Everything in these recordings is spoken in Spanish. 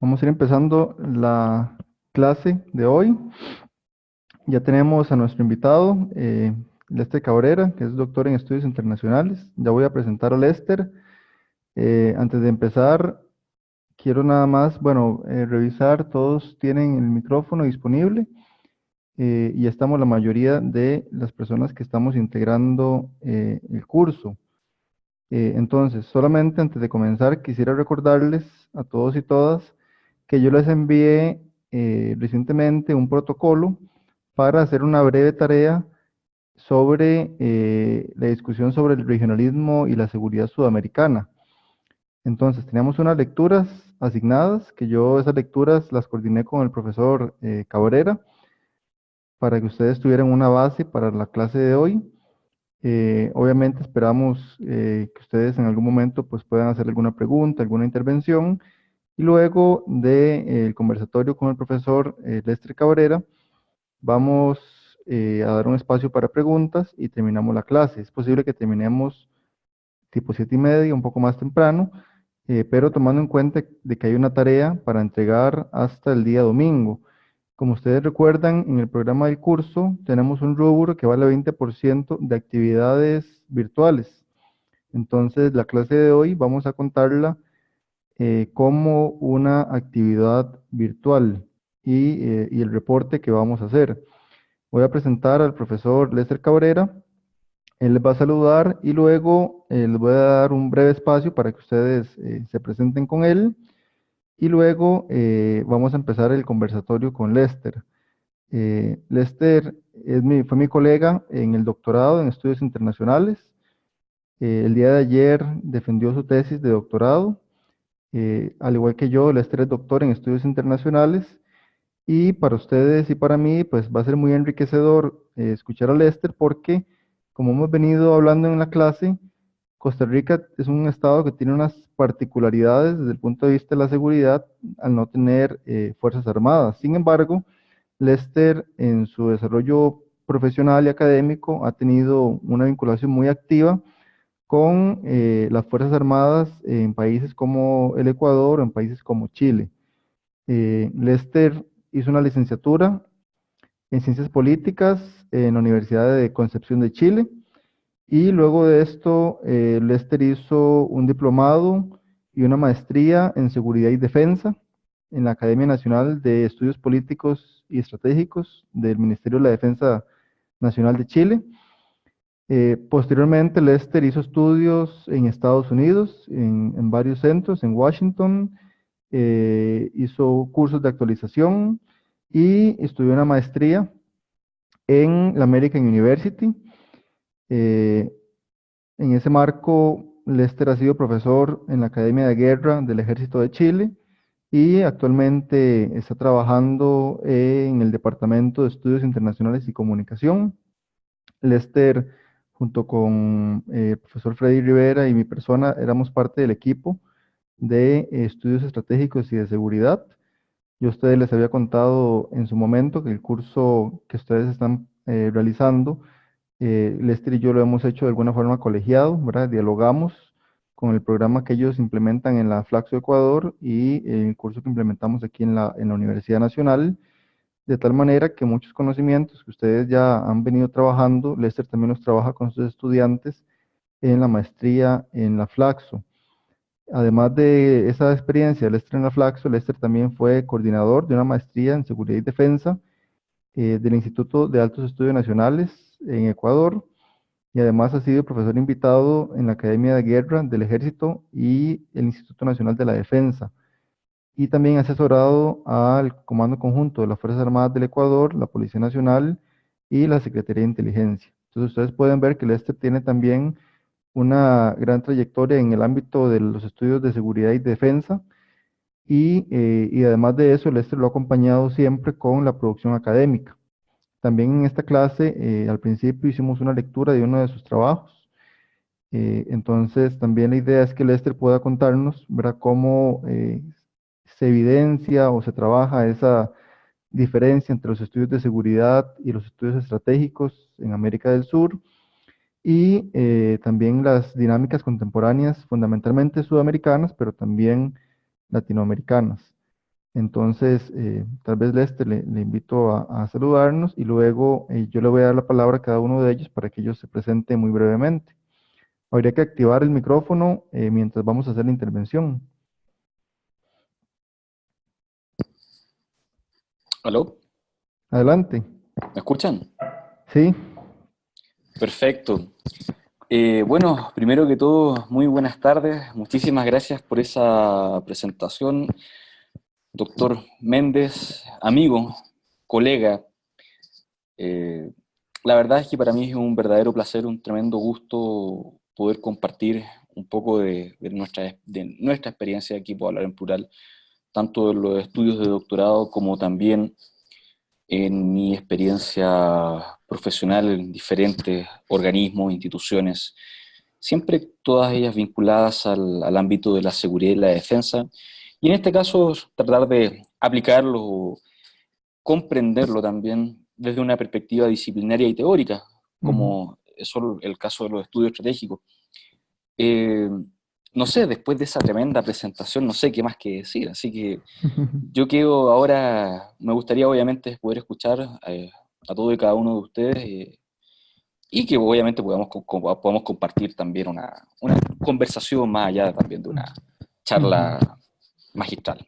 Vamos a ir empezando la clase de hoy. Ya tenemos a nuestro invitado, Lester Cabrera, que es doctor en estudios internacionales. Ya voy a presentar a Lester. Antes de empezar, quiero nada más, revisar, todos tienen el micrófono disponible y ya estamos la mayoría de las personas que estamos integrando el curso. Entonces, solamente antes de comenzar, quisiera recordarles a todos y todas que yo les envié recientemente un protocolo para hacer una breve tarea sobre la discusión sobre el regionalismo y la seguridad sudamericana. Entonces, teníamos unas lecturas asignadas, que yo esas lecturas las coordiné con el profesor Cabrera para que ustedes tuvieran una base para la clase de hoy. Obviamente esperamos que ustedes en algún momento pues, puedan hacer alguna pregunta, alguna intervención, y luego del conversatorio con el profesor Lester Cabrera, vamos a dar un espacio para preguntas y terminamos la clase. Es posible que terminemos tipo 7:30, un poco más temprano, pero tomando en cuenta de que hay una tarea para entregar hasta el día domingo. Como ustedes recuerdan, en el programa del curso tenemos un rubro que vale 20% de actividades virtuales. Entonces, la clase de hoy vamos a contarla como una actividad virtual y el reporte que vamos a hacer. Voy a presentar al profesor Lester Cabrera. Él les va a saludar y luego les voy a dar un breve espacio para que ustedes se presenten con él y luego vamos a empezar el conversatorio con Lester. Lester fue mi colega en el doctorado en estudios internacionales. El día de ayer defendió su tesis de doctorado. Al igual que yo, Lester es doctor en estudios internacionales y para ustedes y para mí, pues va a ser muy enriquecedor escuchar a Lester porque, como hemos venido hablando en la clase, Costa Rica es un estado que tiene unas particularidades desde el punto de vista de la seguridad al no tener fuerzas armadas. Sin embargo, Lester en su desarrollo profesional y académico ha tenido una vinculación muy activa con las Fuerzas Armadas en países como el Ecuador o en países como Chile. Lester hizo una licenciatura en Ciencias Políticas en la Universidad de Concepción de Chile y luego de esto Lester hizo un diplomado y una maestría en Seguridad y Defensa en la Academia Nacional de Estudios Políticos y Estratégicos del Ministerio de la Defensa Nacional de Chile. Posteriormente, Lester hizo estudios en Estados Unidos, en varios centros, en Washington, hizo cursos de actualización y estudió una maestría en la American University. Eh, en ese marco, Lester ha sido profesor en la Academia de Guerra del Ejército de Chile y actualmente está trabajando en el Departamento de Estudios Internacionales y Comunicación. Lester, junto con el profesor Freddy Rivera y mi persona, éramos parte del equipo de estudios estratégicos y de seguridad. Yo a ustedes les había contado en su momento que el curso que ustedes están realizando, Lester y yo lo hemos hecho de alguna forma colegiado, ¿verdad? Dialogamos con el programa que ellos implementan en la Flaxo Ecuador y el curso que implementamos aquí en la Universidad Nacional, de tal manera que muchos conocimientos que ustedes ya han venido trabajando, Lester también los trabaja con sus estudiantes en la maestría en la Flaxo. Además de esa experiencia de Lester en la Flaxo, Lester también fue coordinador de una maestría en seguridad y defensa del Instituto de Altos Estudios Nacionales en Ecuador y además ha sido profesor invitado en la Academia de Guerra del Ejército y el Instituto Nacional de la Defensa. Y también ha asesorado al Comando Conjunto de las Fuerzas Armadas del Ecuador, la Policía Nacional y la Secretaría de Inteligencia. Entonces ustedes pueden ver que Lester tiene también una gran trayectoria en el ámbito de los estudios de seguridad y defensa y además de eso, Lester lo ha acompañado siempre con la producción académica. También en esta clase, al principio hicimos una lectura de uno de sus trabajos. Entonces, también la idea es que Lester pueda contarnos, ¿verdad?, cómo se evidencia o se trabaja esa diferencia entre los estudios de seguridad y los estudios estratégicos en América del Sur y también las dinámicas contemporáneas, fundamentalmente sudamericanas, pero también latinoamericanas. Entonces, tal vez Lester le invito a saludarnos y luego yo le voy a dar la palabra a cada uno de ellos para que ellos se presenten muy brevemente. Habría que activar el micrófono mientras vamos a hacer la intervención. ¿Aló? Adelante. ¿Me escuchan? Sí, Perfecto. Bueno, primero que todo, muy buenas tardes. Muchísimas gracias por esa presentación, doctor Méndez, amigo, colega. Eh, la verdad es que para mí es un verdadero placer, un tremendo gusto poder compartir un poco de nuestra experiencia aquí, puedo hablar en plural, tanto en los estudios de doctorado como también en mi experiencia profesional en diferentes organismos, instituciones, siempre todas ellas vinculadas al ámbito de la seguridad y la defensa, y en este caso tratar de aplicarlo o comprenderlo también desde una perspectiva disciplinaria y teórica, ujú. como es solo el caso de los estudios estratégicos. Eh, no sé, después de esa tremenda presentación, no sé qué más que decir, así que yo quedo ahora, me gustaría obviamente poder escuchar a todo y cada uno de ustedes y que obviamente podamos compartir también una conversación más allá también de una Ujú, charla magistral.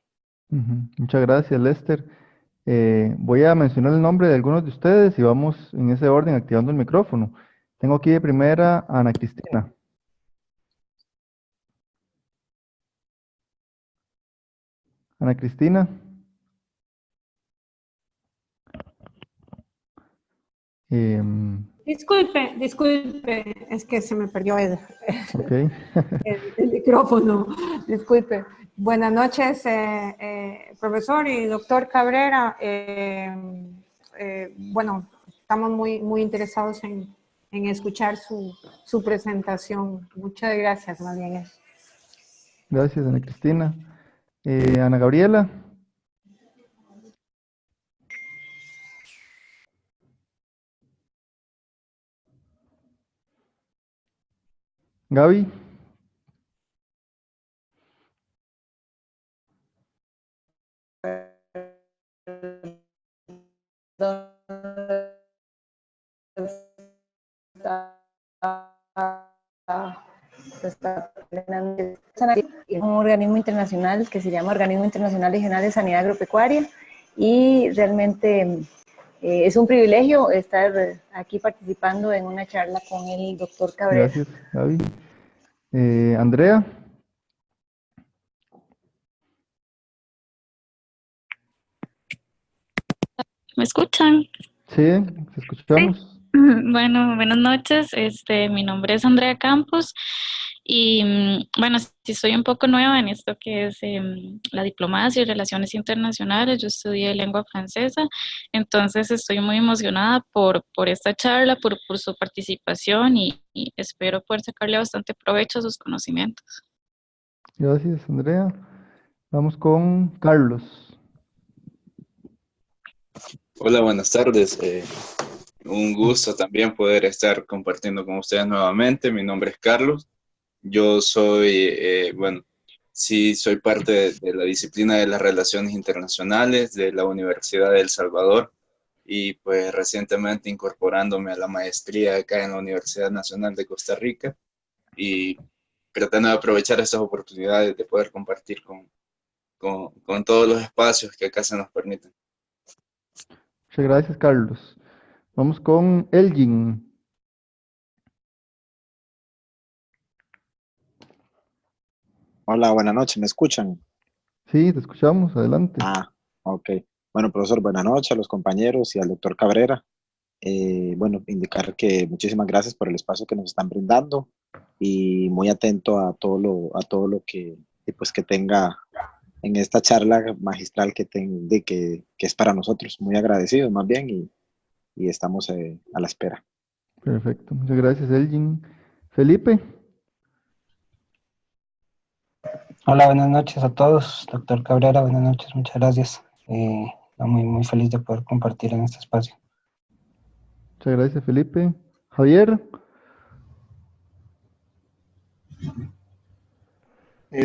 ujú. Muchas gracias, Lester. Voy a mencionar el nombre de algunos de ustedes y vamos en ese orden activando el micrófono. Tengo aquí de primera a Ana Cristina. Ana Cristina. em, Disculpe, disculpe, es que se me perdió ok. el micrófono. Disculpe. Buenas noches, profesor y doctor Cabrera. Bueno, estamos muy interesados en escuchar su presentación. Muchas gracias, más bien. Gracias, Ana Cristina. Ana Gabriela. Gaby. Un organismo internacional que se llama Organismo Internacional Regional de Sanidad Agropecuaria y realmente es un privilegio estar aquí participando en una charla con el doctor Cabrera. Gracias, Gaby. Andrea. ¿Me escuchan? Sí, te Sí. escuchamos. Bueno, buenas noches. Mi nombre es Andrea Campos y bueno, sí soy un poco nueva en esto que es la diplomacia y relaciones internacionales. Yo estudié lengua francesa, entonces estoy muy emocionada por esta charla, por su participación y espero poder sacarle bastante provecho a sus conocimientos. Gracias, Andrea. Vamos con Carlos. Hola, buenas tardes. Un gusto también poder estar compartiendo con ustedes nuevamente. Mi nombre es Carlos. Yo soy, bueno, sí, soy parte de la disciplina de las relaciones internacionales de la Universidad de El Salvador y pues recientemente incorporándome a la maestría acá en la Universidad Nacional de Costa Rica y tratando de aprovechar estas oportunidades de poder compartir con todos los espacios que acá se nos permiten. Muchas gracias, Carlos. Vamos con Elgin. Hola, buenas noches, ¿me escuchan? Sí, te escuchamos. Adelante. Ah, ok. Bueno, profesor, buenas noches a los compañeros y al doctor Cabrera. Bueno, indicar que muchísimas gracias por el espacio que nos están brindando y muy atento a todo lo que, pues, que tenga en esta charla magistral que es para nosotros. Muy agradecidos más bien y estamos a la espera. Perfecto. Muchas gracias, Elgin. Felipe. Hola, buenas noches a todos. Doctor Cabrera, buenas noches, muchas gracias. Muy feliz de poder compartir en este espacio. Muchas gracias, Felipe. Javier.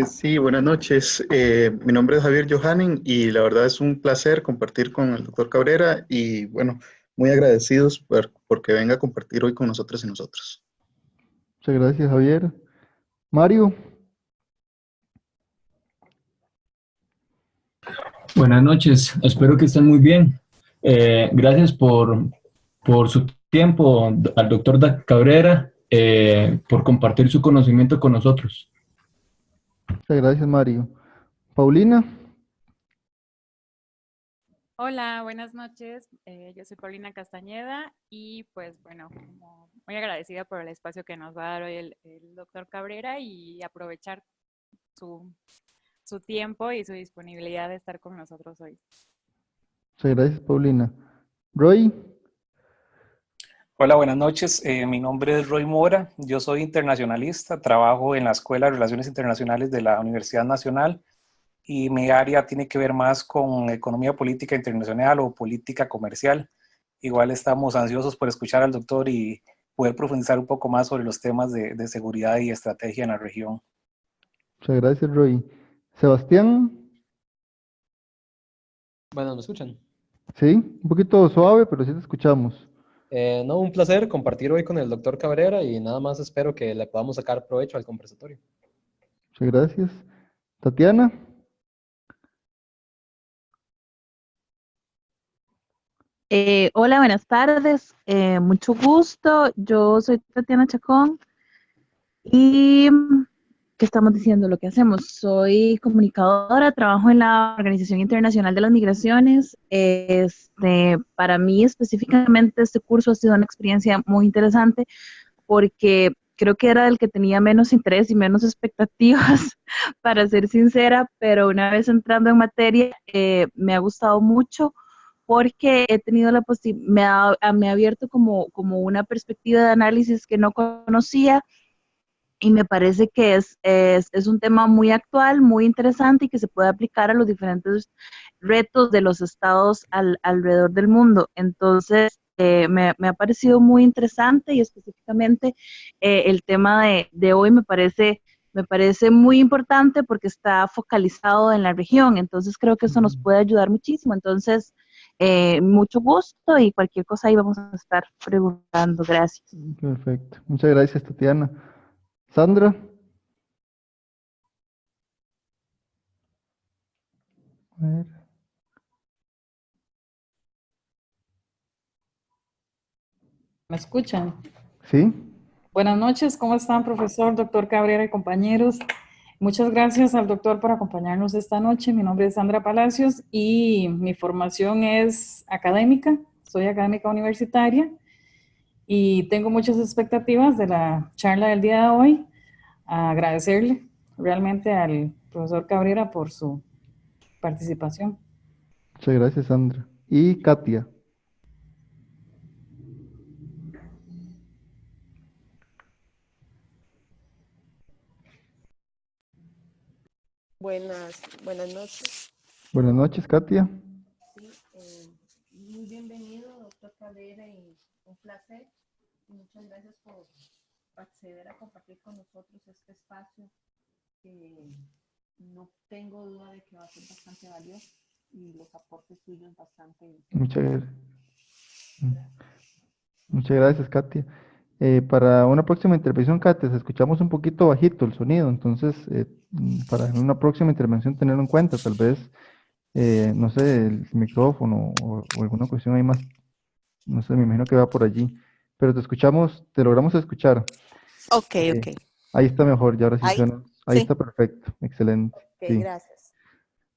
Sí, buenas noches. Mi nombre es Javier Johanen y la verdad es un placer compartir con el doctor Cabrera y bueno, muy agradecidos porque venga a compartir hoy con nosotros y nosotros. Muchas gracias, Javier. Mario, Buenas noches, espero que estén muy bien. Gracias por su tiempo al doctor Cabrera, por compartir su conocimiento con nosotros. muchas gracias, Mario. Paulina, Hola, buenas noches. Yo soy Paulina Castañeda y pues bueno, muy agradecida por el espacio que nos va a dar hoy el doctor Cabrera y aprovechar su, su tiempo y su disponibilidad de estar con nosotros hoy. muchas gracias, Paulina. Roy, Hola, buenas noches. Mi nombre es Roy Mora. Yo soy internacionalista. Trabajo en la Escuela de Relaciones Internacionales de la Universidad Nacional y mi área tiene que ver más con economía política internacional o política comercial. Igual estamos ansiosos por escuchar al doctor y poder profundizar un poco más sobre los temas de seguridad y estrategia en la región. muchas gracias, Roy. Sebastián, Bueno, ¿me escuchan? sí, un poquito suave, pero sí te escuchamos. No, un placer compartir hoy con el doctor Cabrera y nada más espero que le podamos sacar provecho al conversatorio. Muchas gracias. Tatiana, Hola, buenas tardes. Mucho gusto. Yo soy Tatiana Chacón y ¿qué estamos diciendo? Lo que hacemos. Soy comunicadora, trabajo en la Organización Internacional de las Migraciones. Para mí específicamente este curso ha sido una experiencia muy interesante porque creo que era el que tenía menos interés y menos expectativas, para ser sincera, pero una vez entrando en materia, me ha gustado mucho porque he tenido la posibilidad, me ha abierto como una perspectiva de análisis que no conocía y me parece que es un tema muy actual, muy interesante y que se puede aplicar a los diferentes retos de los estados alrededor del mundo. Entonces, me ha parecido muy interesante y específicamente el tema de hoy me parece muy importante porque está focalizado en la región. Entonces, creo que eso nos puede ayudar muchísimo. Entonces, mucho gusto y cualquier cosa ahí vamos a estar preguntando. Gracias. perfecto. Muchas gracias, Tatiana. Sandra, a ver, ¿Me escuchan? sí, Buenas noches, ¿cómo están, profesor, doctor Cabrera y compañeros? Muchas gracias al doctor por acompañarnos esta noche. Mi nombre es Sandra Palacios y mi formación es académica, soy académica universitaria y tengo muchas expectativas de la charla del día de hoy. Agradecerle realmente al profesor Cabrera por su participación. muchas gracias, Sandra. Y Katia, Buenas noches. buenas noches, Katia. Sí, muy bienvenido, doctor Cabrera, y un placer. Y muchas gracias por acceder a compartir con nosotros este espacio que no tengo duda de que va a ser bastante valioso y los aportes suyos bastante. Muchas, muchas gracias, Katia. Para una próxima intervención, Katia, se escuchamos un poquito bajito el sonido, entonces para una próxima intervención tenerlo en cuenta, tal vez, no sé, el micrófono o alguna cuestión ahí más, no sé, me imagino que va por allí, pero te escuchamos, te logramos escuchar. Ok, ok. Ahí está mejor, ya ahora sí Ahí, suena, ahí sí. está perfecto, excelente. Ok, Sí. gracias.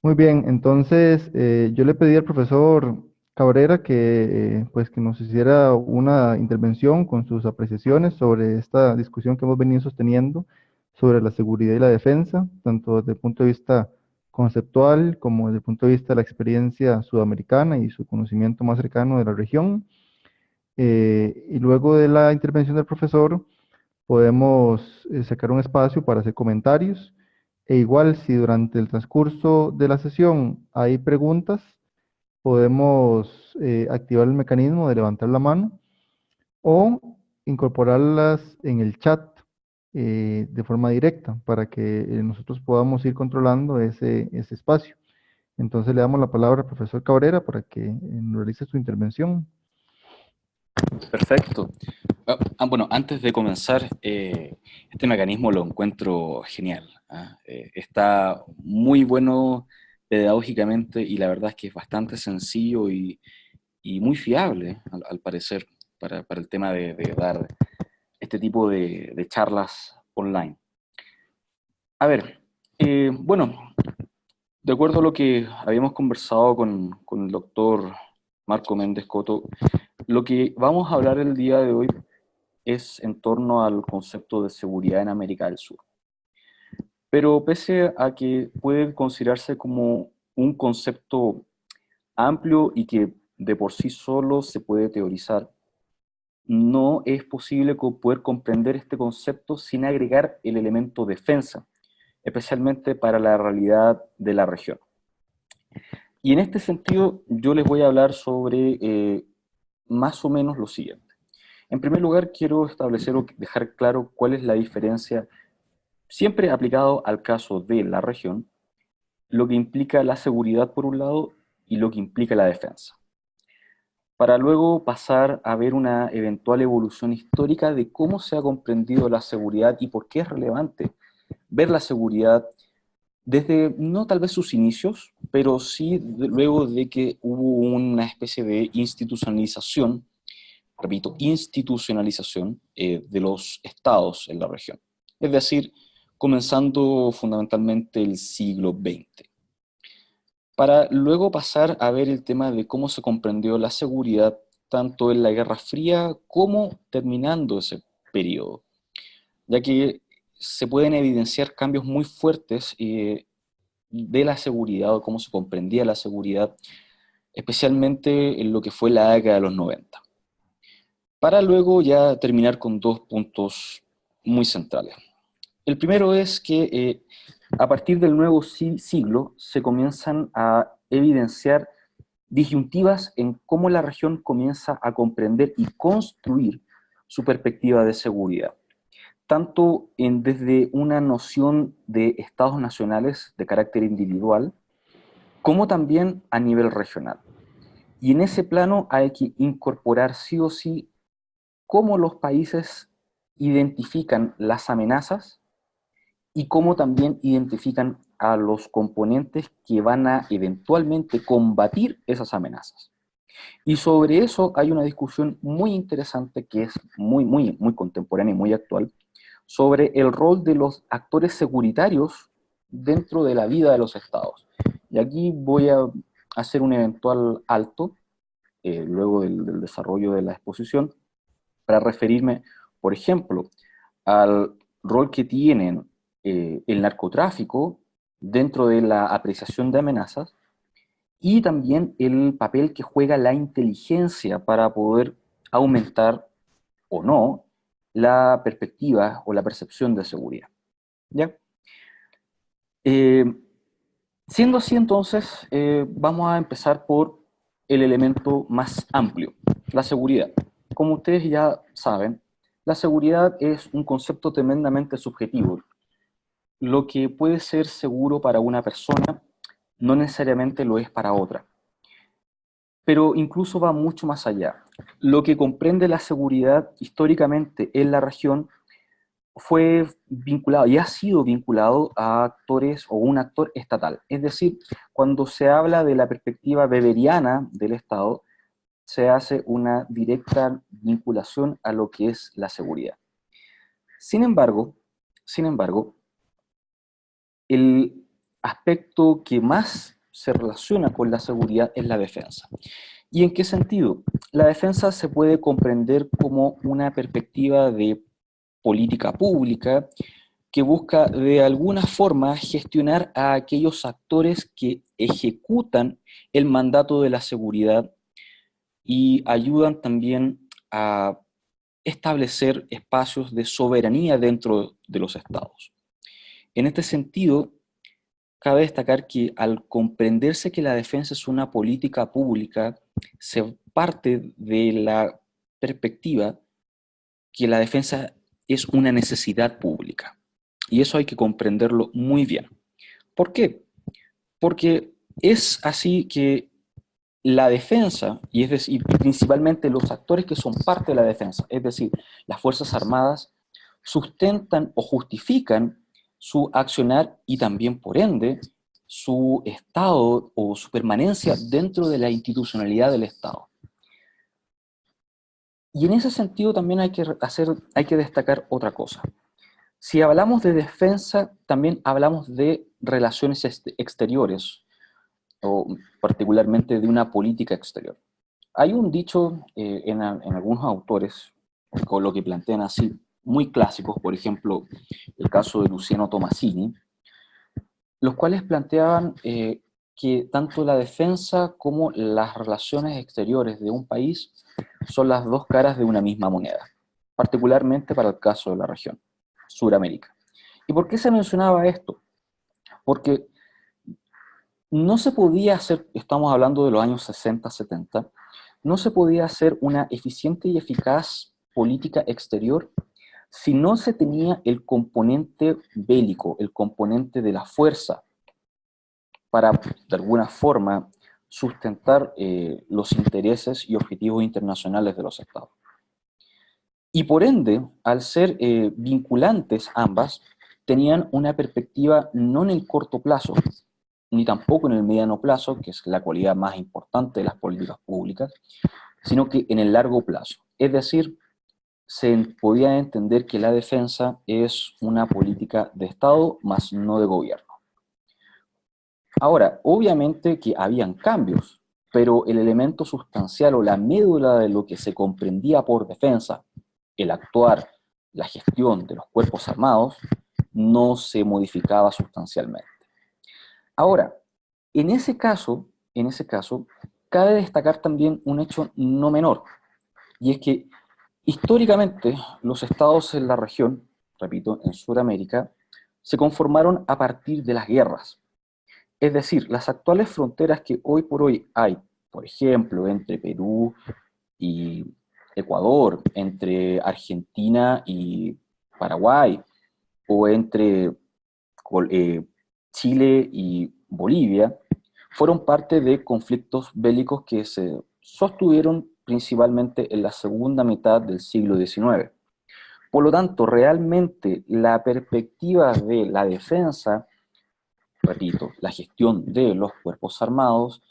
Muy bien, entonces yo le pedí al profesor Cabrera que, pues, que nos hiciera una intervención con sus apreciaciones sobre esta discusión que hemos venido sosteniendo sobre la seguridad y la defensa, tanto desde el punto de vista conceptual como desde el punto de vista de la experiencia sudamericana y su conocimiento más cercano de la región. Y luego de la intervención del profesor, podemos sacar un espacio para hacer comentarios. E igual, si durante el transcurso de la sesión hay preguntas, podemos activar el mecanismo de levantar la mano o incorporarlas en el chat de forma directa para que nosotros podamos ir controlando ese espacio. Entonces le damos la palabra al profesor Cabrera para que realice su intervención. Perfecto. Bueno, antes de comenzar, este mecanismo lo encuentro genial, ¿ah? Está muy bueno pedagógicamente y la verdad es que es bastante sencillo y muy fiable, al parecer, para el tema de dar este tipo de charlas online. A ver, bueno, de acuerdo a lo que habíamos conversado con el doctor Marco Méndez Coto, lo que vamos a hablar el día de hoy es en torno al concepto de seguridad en América del Sur. Pero pese a que puede considerarse como un concepto amplio y que de por sí solo se puede teorizar, no es posible poder comprender este concepto sin agregar el elemento defensa, especialmente para la realidad de la región. Y en este sentido, yo les voy a hablar sobre más o menos lo siguiente. En primer lugar, quiero establecer o dejar claro cuál es la diferencia, siempre aplicado al caso de la región, lo que implica la seguridad por un lado y lo que implica la defensa, para luego pasar a ver una eventual evolución histórica de cómo se ha comprendido la seguridad y por qué es relevante ver la seguridad desde, no tal vez sus inicios, pero sí luego de que hubo una especie de institucionalización, repito, institucionalización de los estados en la región. Es decir, comenzando fundamentalmente el siglo XX. Para luego pasar a ver el tema de cómo se comprendió la seguridad tanto en la Guerra Fría como terminando ese periodo, ya que se pueden evidenciar cambios muy fuertes de la seguridad o cómo se comprendía la seguridad, especialmente en lo que fue la década de los 90. Para luego ya terminar con dos puntos muy centrales. El primero es que a partir del nuevo siglo se comienzan a evidenciar disyuntivas en cómo la región comienza a comprender y construir su perspectiva de seguridad, tanto desde una noción de estados nacionales de carácter individual, como también a nivel regional. Y en ese plano hay que incorporar sí o sí cómo los países identifican las amenazas y cómo también identifican a los componentes que van a eventualmente combatir esas amenazas. Y sobre eso hay una discusión muy interesante que es muy contemporánea y muy actual, sobre el rol de los actores securitarios dentro de la vida de los estados. Y aquí voy a hacer un eventual alto, luego del desarrollo de la exposición, para referirme, por ejemplo, al rol que tienen el narcotráfico dentro de la apreciación de amenazas y también el papel que juega la inteligencia para poder aumentar o no la perspectiva o la percepción de seguridad. ¿Ya? Siendo así, entonces, vamos a empezar por el elemento más amplio, la seguridad. Como ustedes ya saben, la seguridad es un concepto tremendamente subjetivo. Lo que puede ser seguro para una persona no necesariamente lo es para otra. Pero incluso va mucho más allá. Lo que comprende la seguridad históricamente en la región fue vinculado y ha sido vinculado a actores o un actor estatal. Es decir, cuando se habla de la perspectiva weberiana del Estado, se hace una directa vinculación a lo que es la seguridad. Sin embargo, el aspecto que más se relaciona con la seguridad es la defensa. ¿Y en qué sentido? La defensa se puede comprender como una perspectiva de política pública que busca de alguna forma gestionar a aquellos actores que ejecutan el mandato de la seguridad y ayudan también a establecer espacios de soberanía dentro de los estados. En este sentido, cabe destacar que al comprenderse que la defensa es una política pública, se parte de la perspectiva que la defensa es una necesidad pública. Y eso hay que comprenderlo muy bien. ¿Por qué? Porque es así que la defensa, y es decir, principalmente los actores que son parte de la defensa, es decir, las Fuerzas Armadas, sustentan o justifican su accionar y también, por ende, su estado o su permanencia dentro de la institucionalidad del Estado. Y en ese sentido también hay que destacar otra cosa. Si hablamos de defensa, también hablamos de relaciones exteriores, o particularmente de una política exterior. Hay un dicho en algunos autores, con lo que plantean así, muy clásicos, por ejemplo, el caso de Luciano Tomasini, los cuales planteaban que tanto la defensa como las relaciones exteriores de un país son las dos caras de una misma moneda, particularmente para el caso de la región, Suramérica. ¿Y por qué se mencionaba esto? Porque no se podía hacer, estamos hablando de los años 60, 70, no se podía hacer una eficiente y eficaz política exterior si no se tenía el componente bélico, el componente de la fuerza, para, de alguna forma, sustentar los intereses y objetivos internacionales de los estados. Y por ende, al ser vinculantes ambas, tenían una perspectiva no en el corto plazo, ni tampoco en el mediano plazo, que es la cualidad más importante de las políticas públicas, sino que en el largo plazo. Es decir, se podía entender que la defensa es una política de Estado, más no de gobierno. Ahora, obviamente que habían cambios, pero el elemento sustancial o la médula de lo que se comprendía por defensa, el actuar, la gestión de los cuerpos armados, no se modificaba sustancialmente. Ahora, en ese caso, cabe destacar también un hecho no menor, y es que históricamente los estados en la región, repito, en Sudamérica, se conformaron a partir de las guerras. Es decir, las actuales fronteras que hoy por hoy hay, por ejemplo, entre Perú y Ecuador, entre Argentina y Paraguay, o entre Chile y Bolivia, fueron parte de conflictos bélicos que se sostuvieron principalmente en la segunda mitad del siglo XIX. Por lo tanto, realmente la perspectiva de la defensa, repito, la gestión de los cuerpos armados,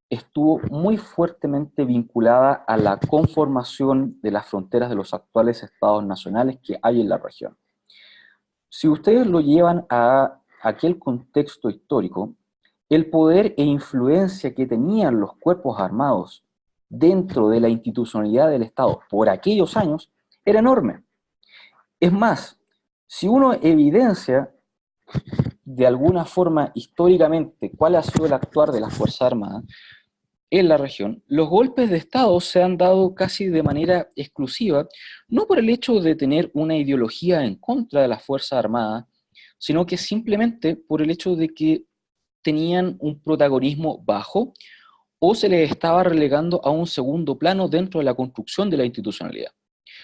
estuvo muy fuertemente vinculada a la conformación de las fronteras de los actuales estados nacionales que hay en la región. Si ustedes lo llevan a aquel contexto histórico, el poder e influencia que tenían los cuerpos armados dentro de la institucionalidad del Estado por aquellos años era enorme. Es más, si uno evidencia de alguna forma históricamente cuál ha sido el actuar de las Fuerzas Armadas en la región, los golpes de Estado se han dado casi de manera exclusiva, no por el hecho de tener una ideología en contra de las Fuerzas Armadas, sino que simplemente por el hecho de que tenían un protagonismo bajo o se les estaba relegando a un segundo plano dentro de la construcción de la institucionalidad.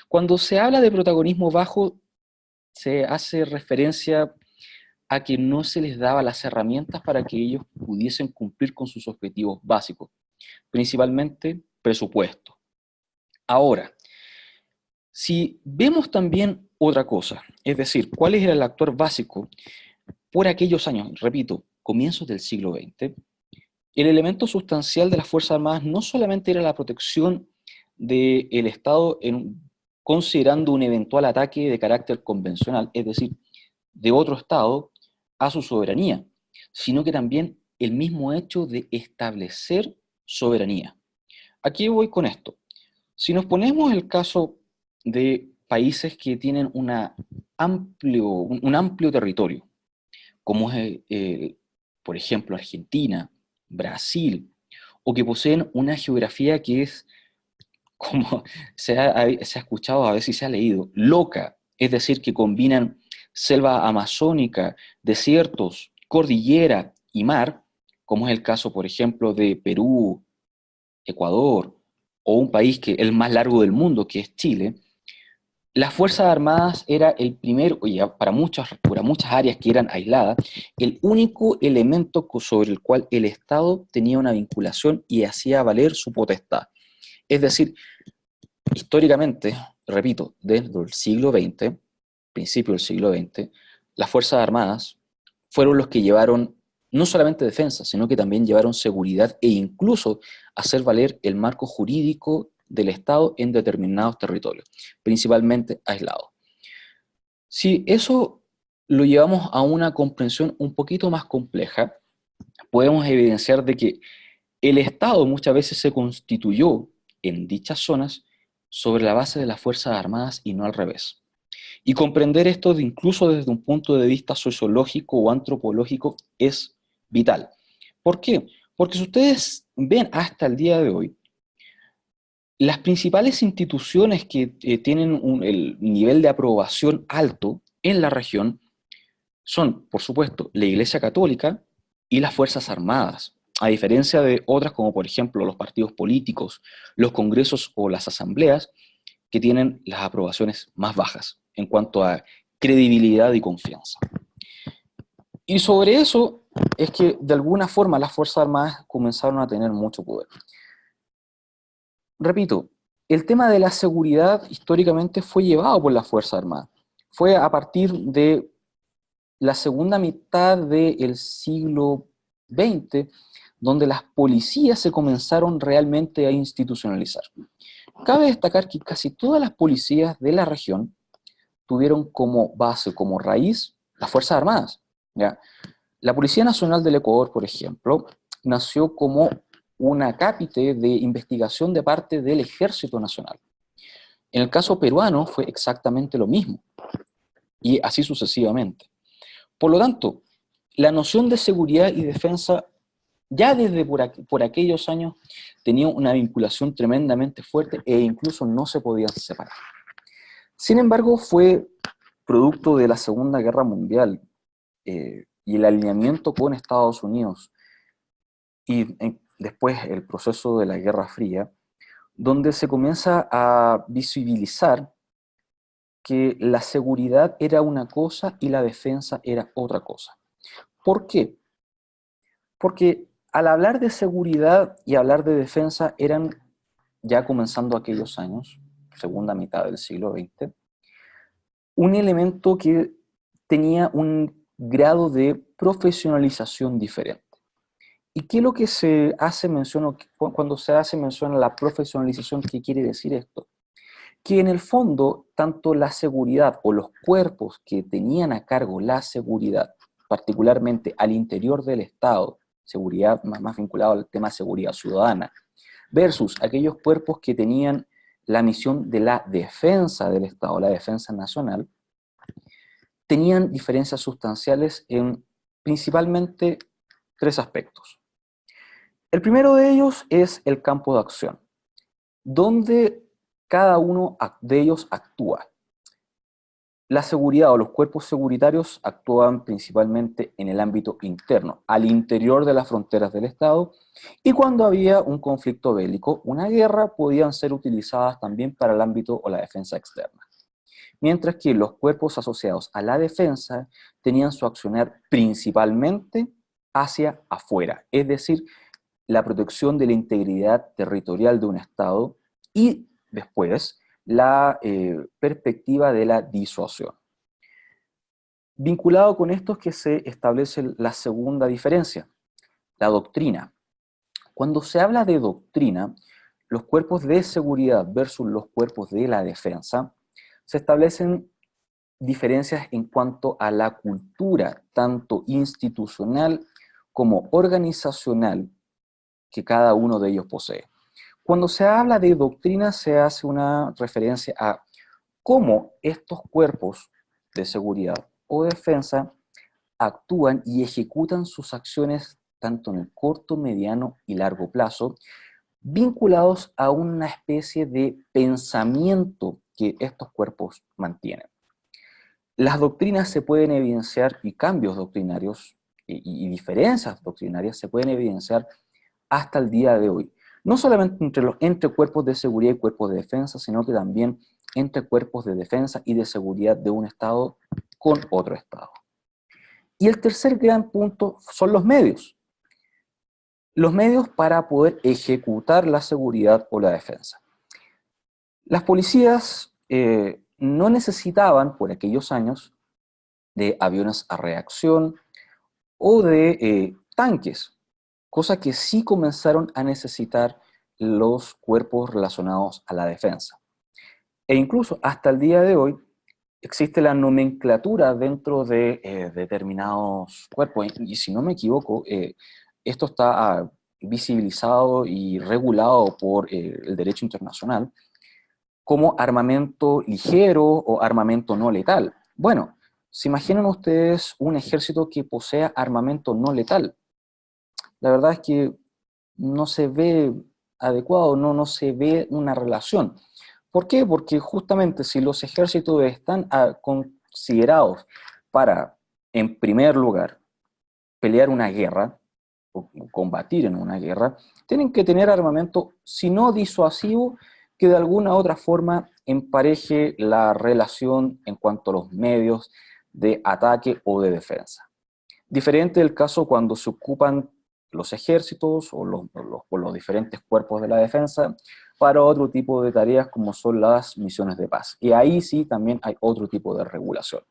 Cuando se habla de protagonismo bajo, se hace referencia a que no se les daba las herramientas para que ellos pudiesen cumplir con sus objetivos básicos, principalmente presupuesto. Ahora, si vemos también otra cosa, es decir, cuál era el actor básico por aquellos años, repito, comienzos del siglo XX, el elemento sustancial de las Fuerzas Armadas no solamente era la protección del Estado considerando un eventual ataque de carácter convencional, es decir, de otro Estado a su soberanía, sino que también el mismo hecho de establecer soberanía. ¿A qué voy con esto? Si nos ponemos el caso de países que tienen un amplio territorio, como es, por ejemplo, Argentina, Brasil, o que poseen una geografía que es, como se ha escuchado, a ver si se ha leído, loca, es decir, que combinan selva amazónica, desiertos, cordillera y mar, como es el caso, por ejemplo, de Perú, Ecuador, o un país que es el más largo del mundo, que es Chile, las Fuerzas Armadas era el primer, para muchas áreas que eran aisladas, el único elemento sobre el cual el Estado tenía una vinculación y hacía valer su potestad. Es decir, históricamente, repito, desde el siglo XX, principio del siglo XX, las Fuerzas Armadas fueron los que llevaron no solamente defensa, sino que también llevaron seguridad e incluso hacer valer el marco jurídico del Estado en determinados territorios, principalmente aislados. Si eso lo llevamos a una comprensión un poquito más compleja, podemos evidenciar de que el Estado muchas veces se constituyó en dichas zonas sobre la base de las Fuerzas Armadas y no al revés. Y comprender esto incluso desde un punto de vista sociológico o antropológico es vital. ¿Por qué? Porque si ustedes ven hasta el día de hoy, las principales instituciones que tienen el nivel de aprobación alto en la región son, por supuesto, la Iglesia Católica y las Fuerzas Armadas, a diferencia de otras como por ejemplo los partidos políticos, los congresos o las asambleas, que tienen las aprobaciones más bajas en cuanto a credibilidad y confianza. Y sobre eso es que de alguna forma las Fuerzas Armadas comenzaron a tener mucho poder. Repito, el tema de la seguridad históricamente fue llevado por las Fuerzas Armadas. Fue a partir de la segunda mitad del siglo XX donde las policías se comenzaron realmente a institucionalizar. Cabe destacar que casi todas las policías de la región tuvieron como base, como raíz, las Fuerzas Armadas. ¿Ya? La Policía Nacional del Ecuador, por ejemplo, nació como una cápite de investigación de parte del Ejército Nacional. En el caso peruano fue exactamente lo mismo, y así sucesivamente. Por lo tanto, la noción de seguridad y defensa ya desde por aquellos años tenía una vinculación tremendamente fuerte e incluso no se podían separar. Sin embargo, fue producto de la Segunda Guerra Mundial y el alineamiento con Estados Unidos y después el proceso de la Guerra Fría, donde se comienza a visibilizar que la seguridad era una cosa y la defensa era otra cosa. ¿Por qué? Porque al hablar de seguridad y hablar de defensa eran, ya comenzando aquellos años, segunda mitad del siglo XX, un elemento que tenía un grado de profesionalización diferente. ¿Y qué es lo que se hace mención, cuando se hace mención a la profesionalización? ¿Qué quiere decir esto? Que en el fondo, tanto la seguridad o los cuerpos que tenían a cargo la seguridad, particularmente al interior del Estado, seguridad más vinculado al tema de seguridad ciudadana, versus aquellos cuerpos que tenían la misión de la defensa del Estado, la defensa nacional, tenían diferencias sustanciales en principalmente tres aspectos. El primero de ellos es el campo de acción, donde cada uno de ellos actúa. La seguridad o los cuerpos seguritarios actúan principalmente en el ámbito interno, al interior de las fronteras del Estado, y cuando había un conflicto bélico, una guerra, podían ser utilizadas también para el ámbito o la defensa externa. Mientras que los cuerpos asociados a la defensa tenían su accionar principalmente hacia afuera, es decir, la protección de la integridad territorial de un Estado y después la perspectiva de la disuasión. Vinculado con esto es que se establece la segunda diferencia, la doctrina. Cuando se habla de doctrina, los cuerpos de seguridad versus los cuerpos de la defensa, se establecen diferencias en cuanto a la cultura, tanto institucional como organizacional, que cada uno de ellos posee. Cuando se habla de doctrina, se hace una referencia a cómo estos cuerpos de seguridad o defensa actúan y ejecutan sus acciones tanto en el corto, mediano y largo plazo, vinculados a una especie de pensamiento que estos cuerpos mantienen. Las doctrinas se pueden evidenciar, y cambios doctrinarios y diferencias doctrinarias se pueden evidenciar hasta el día de hoy. No solamente entre cuerpos de seguridad y cuerpos de defensa, sino que también entre cuerpos de defensa y de seguridad de un Estado con otro Estado. Y el tercer gran punto son los medios. Los medios para poder ejecutar la seguridad o la defensa. Las policías no necesitaban, por aquellos años, de aviones a reacción o de tanques, cosa que sí comenzaron a necesitar los cuerpos relacionados a la defensa. E incluso hasta el día de hoy existe la nomenclatura dentro de determinados cuerpos, y si no me equivoco, esto está visibilizado y regulado por el derecho internacional como armamento ligero o armamento no letal. Bueno, ¿se imaginan ustedes un ejército que posea armamento no letal? La verdad es que no se ve adecuado, no se ve una relación. ¿Por qué? Porque justamente si los ejércitos están considerados para, en primer lugar, pelear una guerra, o combatir en una guerra, tienen que tener armamento, si no disuasivo, que de alguna u otra forma empareje la relación en cuanto a los medios de ataque o de defensa. Diferente del caso cuando se ocupan los ejércitos o los diferentes cuerpos de la defensa para otro tipo de tareas como son las misiones de paz. Y ahí sí también hay otro tipo de regulación.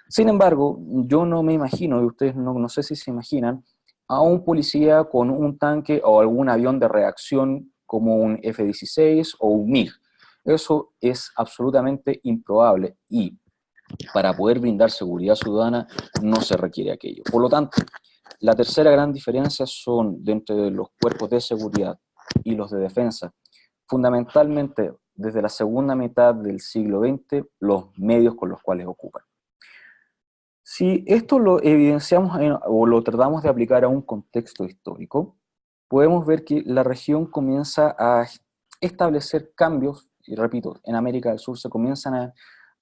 Sin embargo, yo no me imagino, y ustedes no sé si se imaginan, a un policía con un tanque o algún avión de reacción como un F-16 o un MiG. Eso es absolutamente improbable y para poder brindar seguridad ciudadana no se requiere aquello. Por lo tanto, la tercera gran diferencia son dentro de los cuerpos de seguridad y los de defensa, fundamentalmente desde la segunda mitad del siglo XX, los medios con los cuales ocupan. Si esto lo evidenciamos o lo tratamos de aplicar a un contexto histórico, podemos ver que la región comienza a establecer cambios, y repito, en América del Sur se comienzan a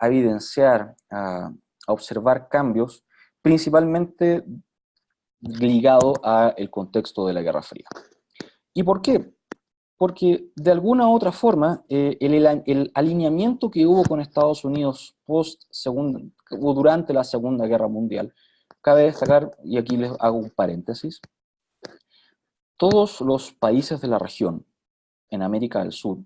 evidenciar, a observar cambios, principalmente ligados al contexto de la Guerra Fría. ¿Y por qué? Porque de alguna u otra forma, el alineamiento que hubo con Estados Unidos o durante la Segunda Guerra Mundial, cabe destacar, y aquí les hago un paréntesis, todos los países de la región, en América del Sur,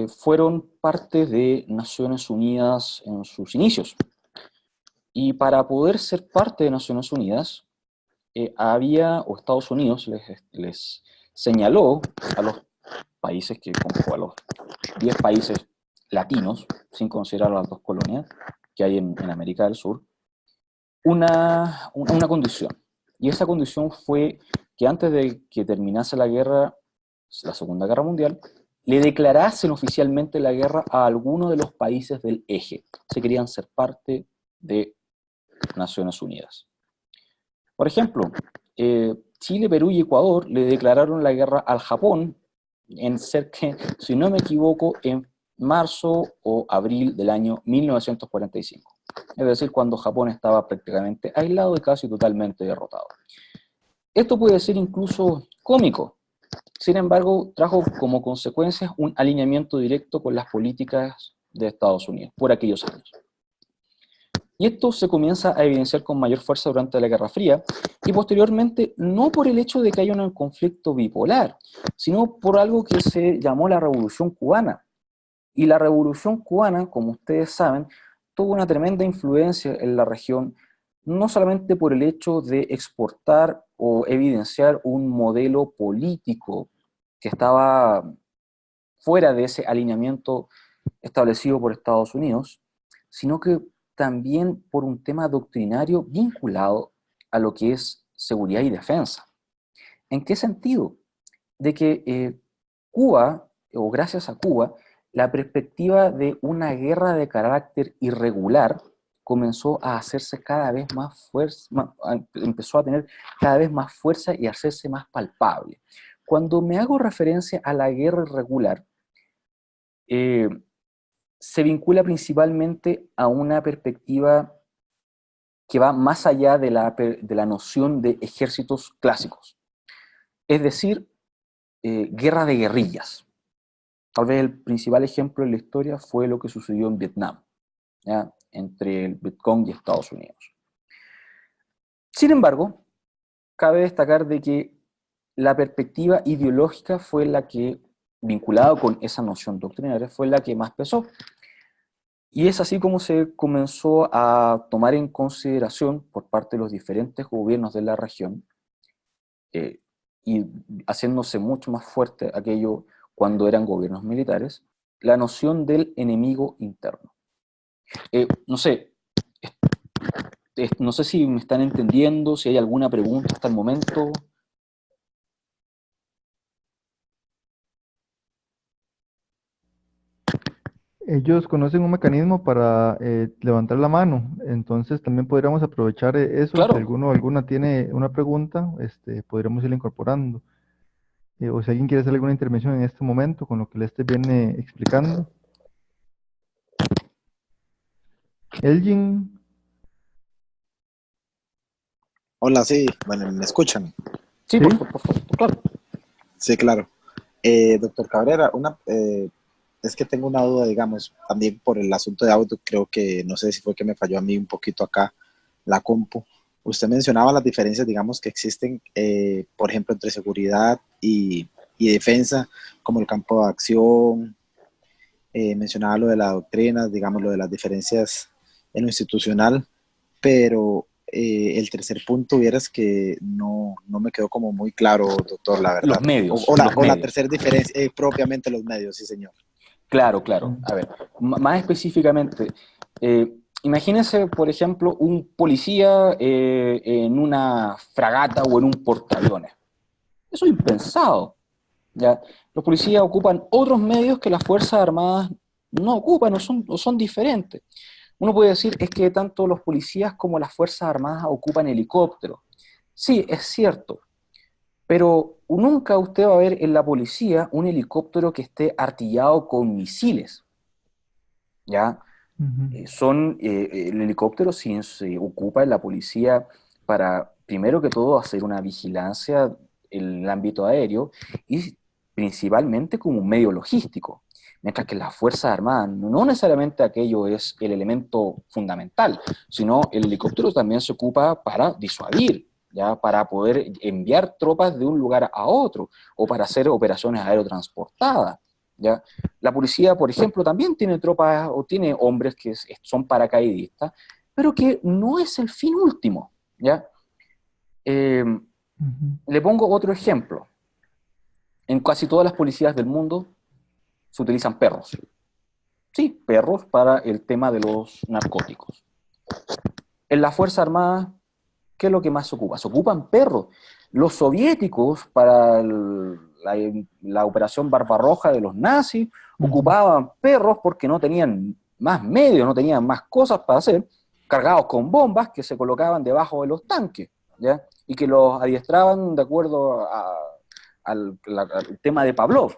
fueron parte de Naciones Unidas en sus inicios. Y para poder ser parte de Naciones Unidas, Estados Unidos les señaló a los países a los 10 países latinos, sin considerar las 2 colonias que hay en América del Sur, una condición. Y esa condición fue que antes de que terminase la Segunda Guerra Mundial, le declarasen oficialmente la guerra a alguno de los países del eje. Se querían ser parte de Naciones Unidas. Por ejemplo, Chile, Perú y Ecuador le declararon la guerra al Japón si no me equivoco, en marzo o abril del año 1945. Es decir, cuando Japón estaba prácticamente aislado y casi totalmente derrotado. Esto puede ser incluso cómico. Sin embargo, trajo como consecuencia un alineamiento directo con las políticas de Estados Unidos por aquellos años. Y esto se comienza a evidenciar con mayor fuerza durante la Guerra Fría, y posteriormente no por el hecho de que haya un conflicto bipolar, sino por algo que se llamó la Revolución Cubana. Y la Revolución Cubana, como ustedes saben, tuvo una tremenda influencia en la región, no solamente por el hecho de exportar o evidenciar un modelo político que estaba fuera de ese alineamiento establecido por Estados Unidos, sino que también por un tema doctrinario vinculado a lo que es seguridad y defensa. ¿En qué sentido? De que Cuba, o gracias a Cuba, la perspectiva de una guerra de carácter irregular comenzó a hacerse cada vez más fuerza, empezó a tener cada vez más fuerza y a hacerse más palpable. Cuando me hago referencia a la guerra irregular, se vincula principalmente a una perspectiva que va más allá de la noción de ejércitos clásicos. Es decir, guerra de guerrillas. Tal vez el principal ejemplo en la historia fue lo que sucedió en Vietnam, ¿ya? Entre el Vietcong y Estados Unidos. Sin embargo, cabe destacar de que la perspectiva ideológica fue la que, vinculada con esa noción doctrinaria, fue la que más pesó. Y es así como se comenzó a tomar en consideración por parte de los diferentes gobiernos de la región, y haciéndose mucho más fuerte aquello cuando eran gobiernos militares, la noción del enemigo interno. No sé, no sé si me están entendiendo, si hay alguna pregunta hasta el momento. Ellos conocen un mecanismo para levantar la mano, entonces también podríamos aprovechar eso. Si Claro. alguno o alguna tiene una pregunta, podríamos irla incorporando. O si alguien quiere hacer alguna intervención en este momento con lo que Lester viene explicando. Elgin. Hola, sí, bueno, ¿me escuchan? Sí, ¿Sí? por favor, claro. Sí, claro. Doctor Cabrera, es que tengo una duda, digamos, también por el asunto de audio, creo que, no sé si fue que me falló a mí un poquito acá la compu. Usted mencionaba las diferencias, digamos, que existen, por ejemplo, entre seguridad y defensa, como el campo de acción, mencionaba lo de la doctrina, digamos, lo de las diferencias en lo institucional, pero el tercer punto, vieras que no me quedó como muy claro, doctor, la verdad. Los medios. O la medios. tercera diferencia, propiamente los medios, sí, señor. Claro, claro. A ver, más específicamente, imagínense, por ejemplo, un policía en una fragata o en un portaaviones. Eso es impensado, ¿ya? Los policías ocupan otros medios que las Fuerzas Armadas no ocupan o son diferentes. Uno puede decir es que tanto los policías como las Fuerzas Armadas ocupan helicópteros. Sí, es cierto, pero nunca usted va a ver en la policía un helicóptero que esté artillado con misiles, ¿ya? El helicóptero sí se ocupa en la policía para, primero que todo, hacer una vigilancia en el ámbito aéreo y principalmente como un medio logístico, mientras que las Fuerzas Armadas no necesariamente aquello es el elemento fundamental, sino el helicóptero también se ocupa para disuadir, ¿ya? Para poder enviar tropas de un lugar a otro o para hacer operaciones aerotransportadas, ¿ya? La policía, por ejemplo, también tiene tropas o tiene hombres que son paracaidistas, pero que no es el fin último, ¿ya? Le pongo otro ejemplo. En casi todas las policías del mundo se utilizan perros. Sí, perros para el tema de los narcóticos. En la Fuerza Armada, ¿qué es lo que más se ocupa? Se ocupan perros. Los soviéticos, para la operación Barbarroja de los nazis, ocupaban perros porque no tenían más medios, no tenían más cosas para hacer, cargados con bombas que se colocaban debajo de los tanques, ¿ya? Y que los adiestraban de acuerdo al tema de Pavlov.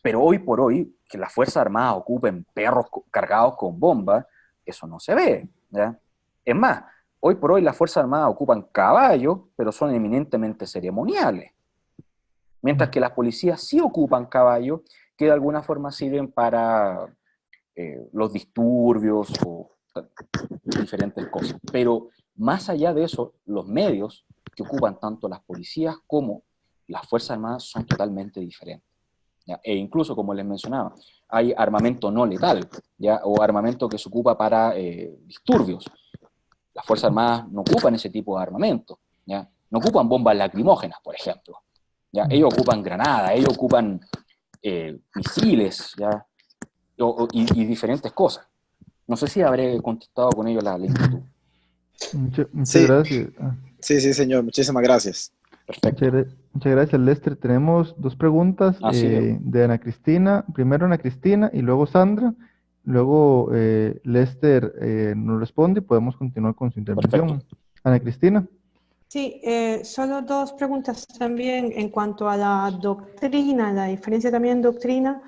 Pero hoy por hoy, que las Fuerzas Armadas ocupen perros cargados con bombas, eso no se ve, ¿ya? Es más, hoy por hoy las Fuerzas Armadas ocupan caballos, pero son eminentemente ceremoniales. Mientras que las policías sí ocupan caballos, que de alguna forma sirven para los disturbios o diferentes cosas. Pero más allá de eso, los medios que ocupan tanto las policías como las Fuerzas Armadas son totalmente diferentes, ¿ya? E incluso, como les mencionaba, hay armamento no letal, ¿ya? O armamento que se ocupa para disturbios. Las Fuerzas Armadas no ocupan ese tipo de armamento, ¿ya? No ocupan bombas lacrimógenas, por ejemplo, ¿ya? Ellos ocupan granadas, ellos ocupan misiles, ¿ya? Y diferentes cosas. No sé si habré contestado con ello la inquietud. Muchas gracias. Sí, señor, muchísimas gracias. Perfecto. Muchas gracias, Lester. Tenemos dos preguntas de Ana Cristina. Primero Ana Cristina y luego Sandra. Luego Lester nos responde y podemos continuar con su intervención. Perfecto. Ana Cristina. Sí, solo dos preguntas también en cuanto a la doctrina, la diferencia también en doctrina.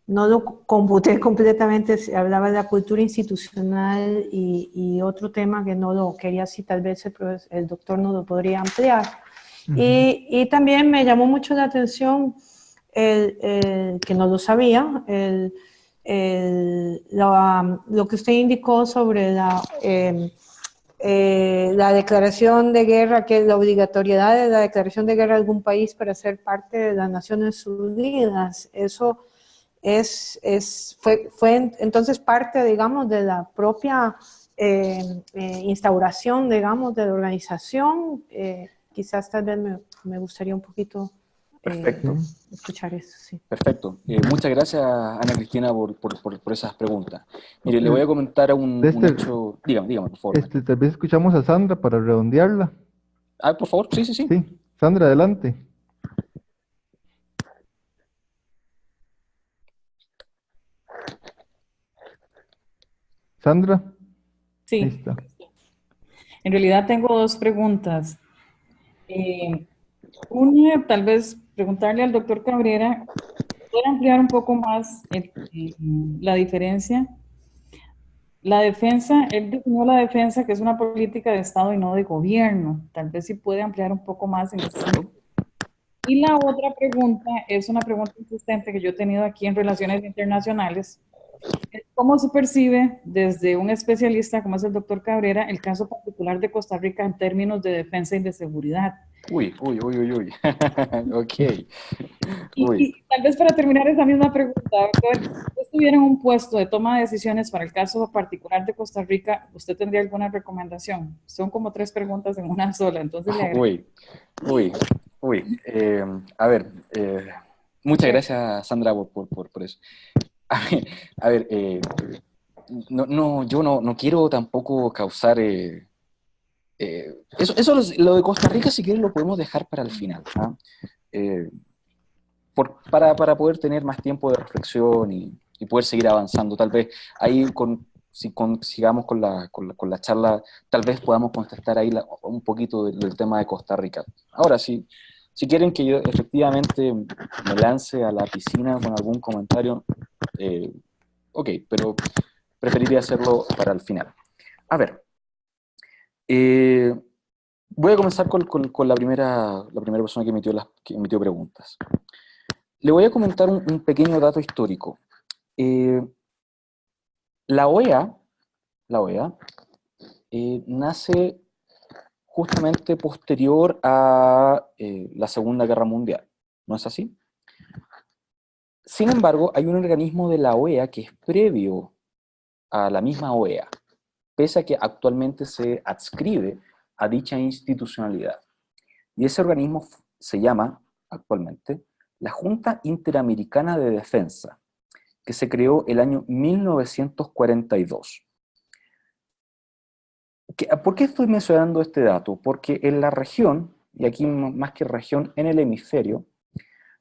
No lo computé completamente, se hablaba de la cultura institucional y otro tema que no lo quería, si tal vez el doctor no lo podría ampliar. Y también me llamó mucho la atención que no lo sabía, lo que usted indicó sobre la declaración de guerra, que es la obligatoriedad de la declaración de guerra de algún país para ser parte de las Naciones Unidas. Eso fue entonces parte, digamos, de la propia instauración, digamos, de la organización. Quizás tal vez me gustaría un poquito Perfecto. escuchar eso, sí. Perfecto. Muchas gracias, Ana Cristina, por esas preguntas. Mire, le voy a comentar un hecho. Dígame, por favor. Tal vez escuchamos a Sandra para redondearla. Ah, por favor, sí. Sí, Sandra, adelante. Sandra. Sí. Ahí está. En realidad tengo dos preguntas. Una, tal vez preguntarle al doctor Cabrera, ¿puede ampliar un poco más la diferencia? La defensa, él definió la defensa que es una política de Estado y no de gobierno. Tal vez si puede ampliar un poco más en ese sentido. Y la otra pregunta es una pregunta insistente que yo he tenido aquí en relaciones internacionales. ¿Cómo se percibe desde un especialista como es el doctor Cabrera el caso particular de Costa Rica en términos de defensa y de seguridad? Uy. Ok. Y tal vez para terminar esa misma pregunta, doctor, si usted estuviera en un puesto de toma de decisiones para el caso particular de Costa Rica, ¿usted tendría alguna recomendación? Son como 3 preguntas en una sola, entonces le agradezco. A ver, muchas gracias, Sandra, por eso. A ver, yo no quiero tampoco causar... lo de Costa Rica, si quieren, lo podemos dejar para el final, ¿ah? Para poder tener más tiempo de reflexión y poder seguir avanzando. Tal vez ahí, sigamos con la charla, tal vez podamos contestar ahí un poquito del tema de Costa Rica. Ahora, si quieren que yo efectivamente me lance a la piscina con algún comentario, ok, pero preferiría hacerlo para el final. A ver, voy a comenzar con la primera persona que emitió preguntas. Le voy a comentar un pequeño dato histórico. La OEA nace justamente posterior a la Segunda Guerra Mundial, ¿no es así? Sin embargo, hay un organismo de la OEA que es previo a la misma OEA, pese a que actualmente se adscribe a dicha institucionalidad. Y ese organismo se llama, actualmente, la Junta Interamericana de Defensa, que se creó el año 1942. ¿Por qué estoy mencionando este dato? Porque en la región, y aquí más que región, en el hemisferio,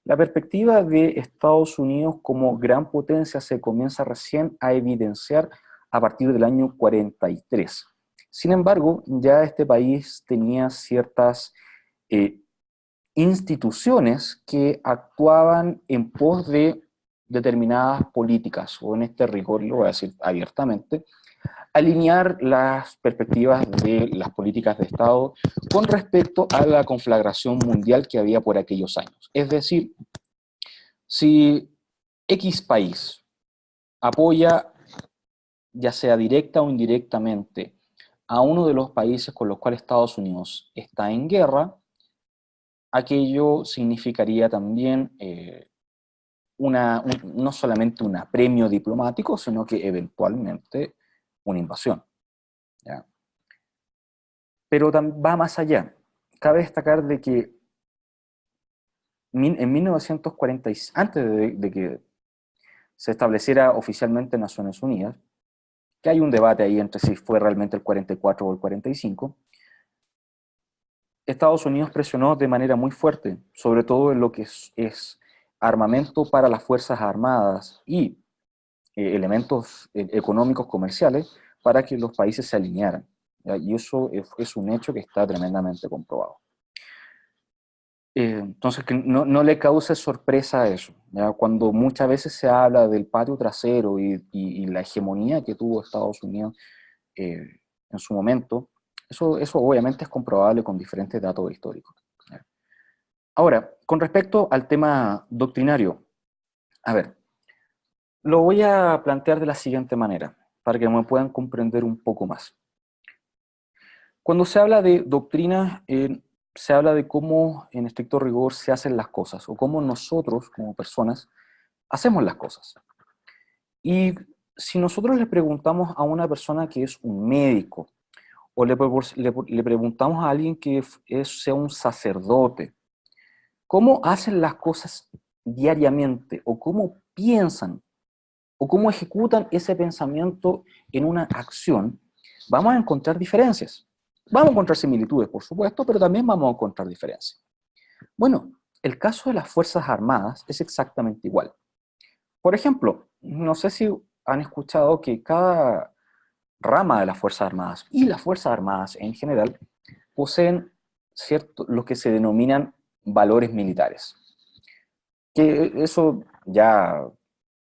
la perspectiva de Estados Unidos como gran potencia se comienza recién a evidenciar a partir del año 43. Sin embargo, ya este país tenía ciertas instituciones que actuaban en pos de determinadas políticas, o en este rigor lo voy a decir abiertamente, alinear las perspectivas de las políticas de Estado con respecto a la conflagración mundial que había por aquellos años. Es decir, si X país apoya, ya sea directa o indirectamente, a uno de los países con los cuales Estados Unidos está en guerra, aquello significaría también no solamente un apremio diplomático, sino que eventualmente una invasión, ¿ya? Pero va más allá. Cabe destacar de que en 1940, antes de que se estableciera oficialmente Naciones Unidas, que hay un debate ahí entre si fue realmente el 44 o el 45, Estados Unidos presionó de manera muy fuerte, sobre todo en lo que es armamento para las Fuerzas Armadas y elementos económicos comerciales para que los países se alinearan, ¿ya? Y eso es un hecho que está tremendamente comprobado. Entonces, que no le cause sorpresa a eso, ¿ya? Cuando muchas veces se habla del patio trasero y la hegemonía que tuvo Estados Unidos en su momento, eso obviamente es comprobable con diferentes datos históricos, ¿ya? Ahora, con respecto al tema doctrinario, a ver, lo voy a plantear de la siguiente manera, para que me puedan comprender un poco más. Cuando se habla de doctrina, se habla de cómo, en estricto rigor, se hacen las cosas, o cómo nosotros, como personas, hacemos las cosas. Y si nosotros le preguntamos a una persona que es un médico, o le preguntamos a alguien que sea un sacerdote, cómo hacen las cosas diariamente, o cómo piensan, o cómo ejecutan ese pensamiento en una acción, vamos a encontrar diferencias. Vamos a encontrar similitudes, por supuesto, pero también vamos a encontrar diferencias. Bueno, el caso de las Fuerzas Armadas es exactamente igual. Por ejemplo, no sé si han escuchado que cada rama de las Fuerzas Armadas y las Fuerzas Armadas en general poseen lo que se denominan valores militares. Que eso ya,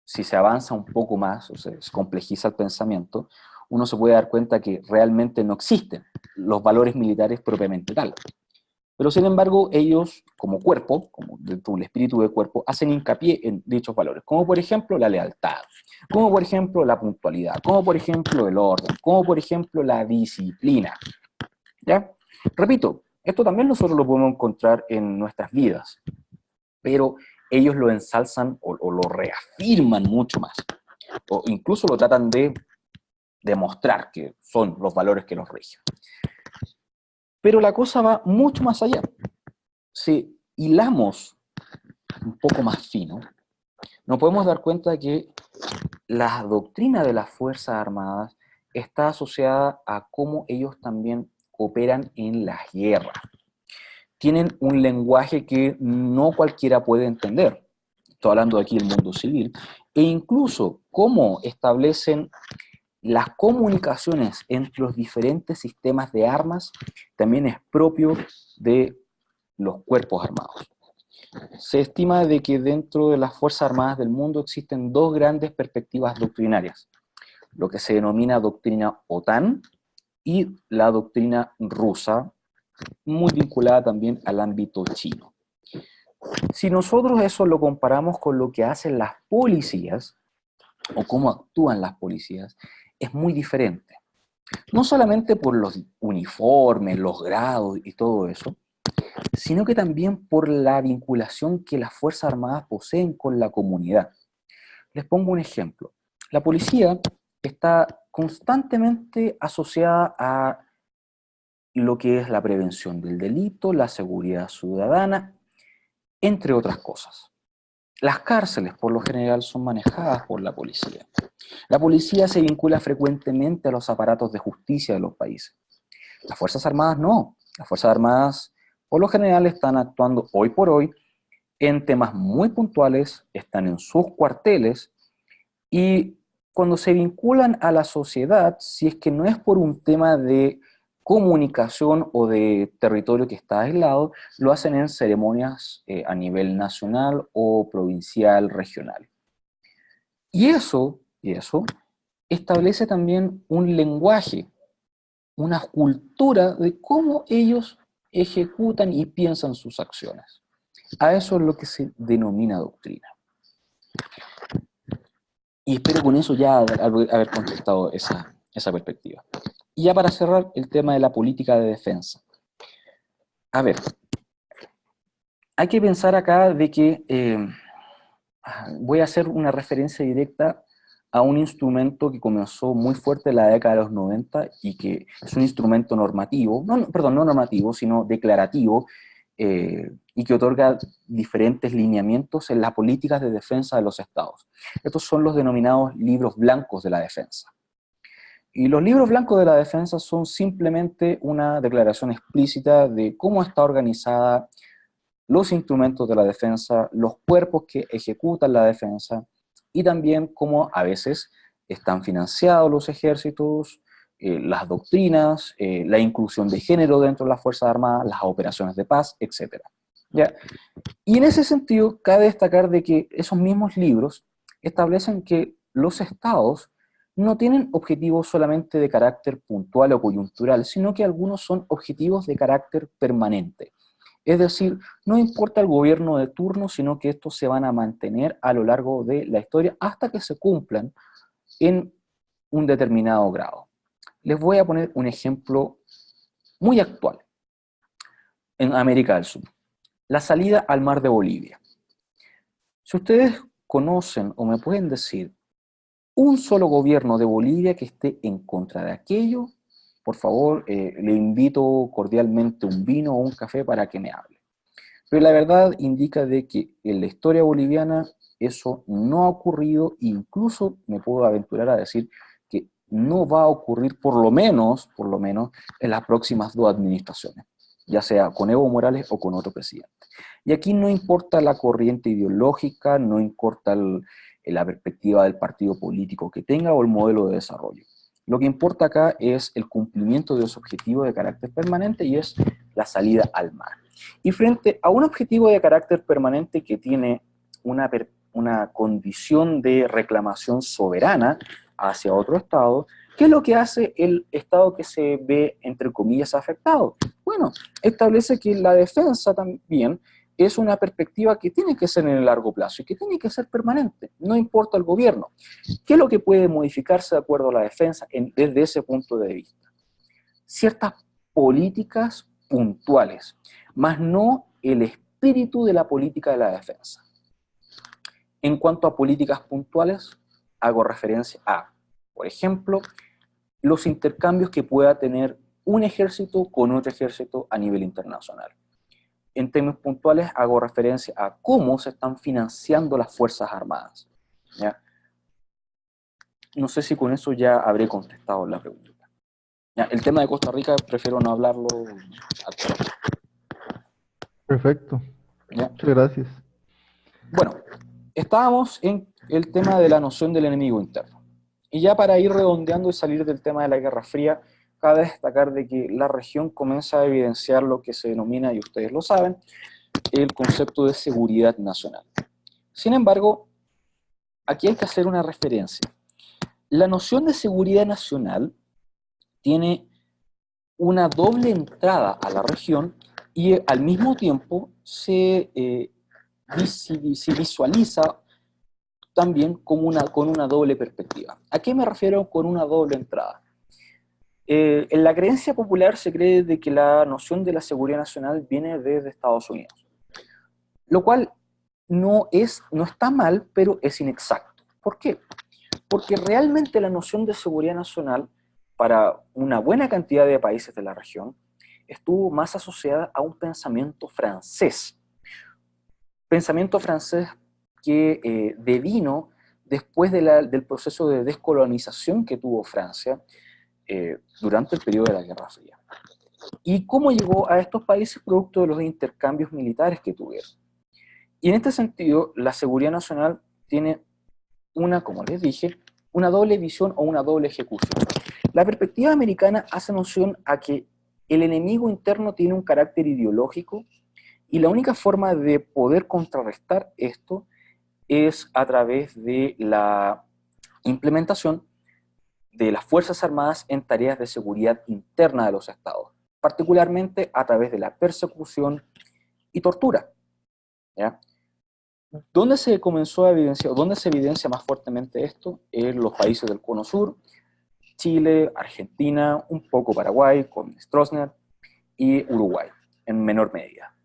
si se avanza un poco más, o se complejiza el pensamiento, uno se puede dar cuenta que realmente no existen los valores militares propiamente tal. Pero sin embargo, ellos, como cuerpo, como dentro del espíritu de cuerpo, hacen hincapié en dichos valores, como por ejemplo la lealtad, como por ejemplo la puntualidad, como por ejemplo el orden, como por ejemplo la disciplina. ¿Ya? Repito, esto también nosotros lo podemos encontrar en nuestras vidas, pero ellos lo ensalzan o lo reafirman mucho más, o incluso lo tratan de demostrar que son los valores que los rigen. Pero la cosa va mucho más allá. Si hilamos un poco más fino, nos podemos dar cuenta que la doctrina de las Fuerzas Armadas está asociada a cómo ellos también operan en las guerras. Tienen un lenguaje que no cualquiera puede entender. Estoy hablando aquí del mundo civil. E incluso cómo establecen las comunicaciones entre los diferentes sistemas de armas también es propio de los cuerpos armados. Se estima de que dentro de las Fuerzas Armadas del mundo existen dos grandes perspectivas doctrinarias, lo que se denomina doctrina OTAN y la doctrina rusa, muy vinculada también al ámbito chino. Si nosotros eso lo comparamos con lo que hacen las policías, o cómo actúan las policías, es muy diferente. No solamente por los uniformes, los grados y todo eso, sino que también por la vinculación que las Fuerzas Armadas poseen con la comunidad. Les pongo un ejemplo. La policía está constantemente asociada a lo que es la prevención del delito, la seguridad ciudadana, entre otras cosas. Las cárceles, por lo general, son manejadas por la policía. La policía se vincula frecuentemente a los aparatos de justicia de los países. Las Fuerzas Armadas no. Las Fuerzas Armadas, por lo general, están actuando hoy por hoy en temas muy puntuales, están en sus cuarteles, y cuando se vinculan a la sociedad, si es que no es por un tema de comunicación o de territorio que está aislado, lo hacen en ceremonias a nivel nacional o provincial, regional. Y eso establece también un lenguaje, una cultura de cómo ellos ejecutan y piensan sus acciones. A eso es lo que se denomina doctrina. Y espero con eso ya haber contestado esa perspectiva. Y ya para cerrar, el tema de la política de defensa. A ver, hay que pensar acá de que voy a hacer una referencia directa a un instrumento que comenzó muy fuerte en la década de los 90 y que es un instrumento normativo, no normativo, sino declarativo, y que otorga diferentes lineamientos en las políticas de defensa de los estados. Estos son los denominados libros blancos de la defensa. Y los libros blancos de la defensa son simplemente una declaración explícita de cómo está organizada los instrumentos de la defensa, los cuerpos que ejecutan la defensa, y también cómo a veces están financiados los ejércitos, las doctrinas, la inclusión de género dentro de las Fuerzas Armadas, las operaciones de paz, etc. ¿Ya? Y en ese sentido, cabe destacar de que esos mismos libros establecen que los estados no tienen objetivos solamente de carácter puntual o coyuntural, sino que algunos son objetivos de carácter permanente. Es decir, no importa el gobierno de turno, sino que estos se van a mantener a lo largo de la historia hasta que se cumplan en un determinado grado. Les voy a poner un ejemplo muy actual en América del Sur. La salida al mar de Bolivia. Si ustedes conocen o me pueden decir un solo gobierno de Bolivia que esté en contra de aquello, por favor, le invito cordialmente un vino o un café para que me hable. Pero la verdad indica de que en la historia boliviana eso no ha ocurrido, incluso me puedo aventurar a decir que no va a ocurrir por lo menos en las próximas 2 administraciones, ya sea con Evo Morales o con otro presidente. Y aquí no importa la corriente ideológica, no importa la perspectiva del partido político que tenga o el modelo de desarrollo. Lo que importa acá es el cumplimiento de los objetivos de carácter permanente y es la salida al mar. Y frente a un objetivo de carácter permanente que tiene una condición de reclamación soberana hacia otro Estado, ¿qué es lo que hace el Estado que se ve, entre comillas, afectado? Bueno, establece que la defensa también es una perspectiva que tiene que ser en el largo plazo y que tiene que ser permanente, no importa el gobierno. ¿Qué es lo que puede modificarse de acuerdo a la defensa desde ese punto de vista? Ciertas políticas puntuales, más no el espíritu de la política de la defensa. En cuanto a políticas puntuales, hago referencia a, por ejemplo, los intercambios que pueda tener un ejército con otro ejército a nivel internacional. En términos puntuales, hago referencia a cómo se están financiando las Fuerzas Armadas, ¿ya? No sé si con eso ya habré contestado la pregunta. ¿Ya? El tema de Costa Rica prefiero no hablarlo actualmente. Perfecto. ¿Ya? Muchas gracias. Bueno, estábamos en el tema de la noción del enemigo interno. Y ya para ir redondeando y salir del tema de la Guerra Fría, cabe destacar de que la región comienza a evidenciar lo que se denomina, y ustedes lo saben, el concepto de seguridad nacional. Sin embargo, aquí hay que hacer una referencia. La noción de seguridad nacional tiene una doble entrada a la región y al mismo tiempo se visualiza también como con una doble perspectiva. ¿A qué me refiero con una doble entrada? En la creencia popular se cree de que la noción de la seguridad nacional viene desde Estados Unidos, lo cual no está mal, pero es inexacto. ¿Por qué? Porque realmente la noción de seguridad nacional para una buena cantidad de países de la región estuvo más asociada a un pensamiento francés. Pensamiento francés que devino después del proceso de descolonización que tuvo Francia durante el periodo de la Guerra Fría. ¿Y cómo llegó a estos países? Producto de los intercambios militares que tuvieron. Y en este sentido, la seguridad nacional tiene como les dije, una doble visión o una doble ejecución. La perspectiva americana hace mención a que el enemigo interno tiene un carácter ideológico y la única forma de poder contrarrestar esto es a través de la implementación de las Fuerzas Armadas en tareas de seguridad interna de los estados, particularmente a través de la persecución y tortura, ¿ya? ¿Dónde se comenzó a evidenciar, dónde se evidencia más fuertemente esto? En los países del Cono Sur, Chile, Argentina, un poco Paraguay con Stroessner y Uruguay, en menor medida.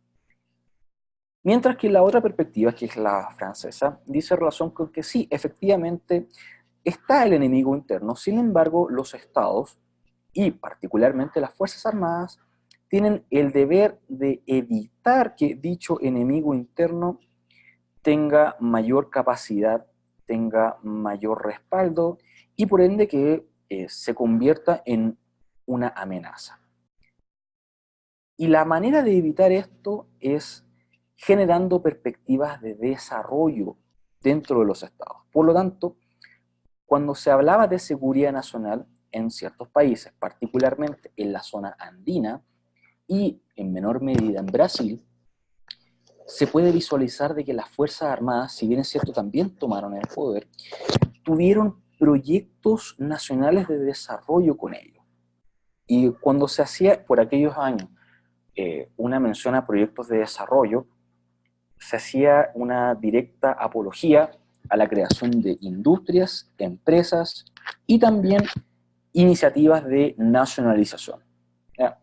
Mientras que la otra perspectiva, que es la francesa, dice relación con que sí, efectivamente, está el enemigo interno, sin embargo, los estados, y particularmente las Fuerzas Armadas, tienen el deber de evitar que dicho enemigo interno tenga mayor capacidad, tenga mayor respaldo, y por ende que se convierta en una amenaza. Y la manera de evitar esto es generando perspectivas de desarrollo dentro de los estados. Por lo tanto, cuando se hablaba de seguridad nacional en ciertos países, particularmente en la zona andina y en menor medida en Brasil, se puede visualizar de que las Fuerzas Armadas, si bien es cierto también tomaron el poder, tuvieron proyectos nacionales de desarrollo con ellos. Y cuando se hacía por aquellos años una mención a proyectos de desarrollo, se hacía una directa apología a la creación de industrias, empresas y también iniciativas de nacionalización. ¿Ya?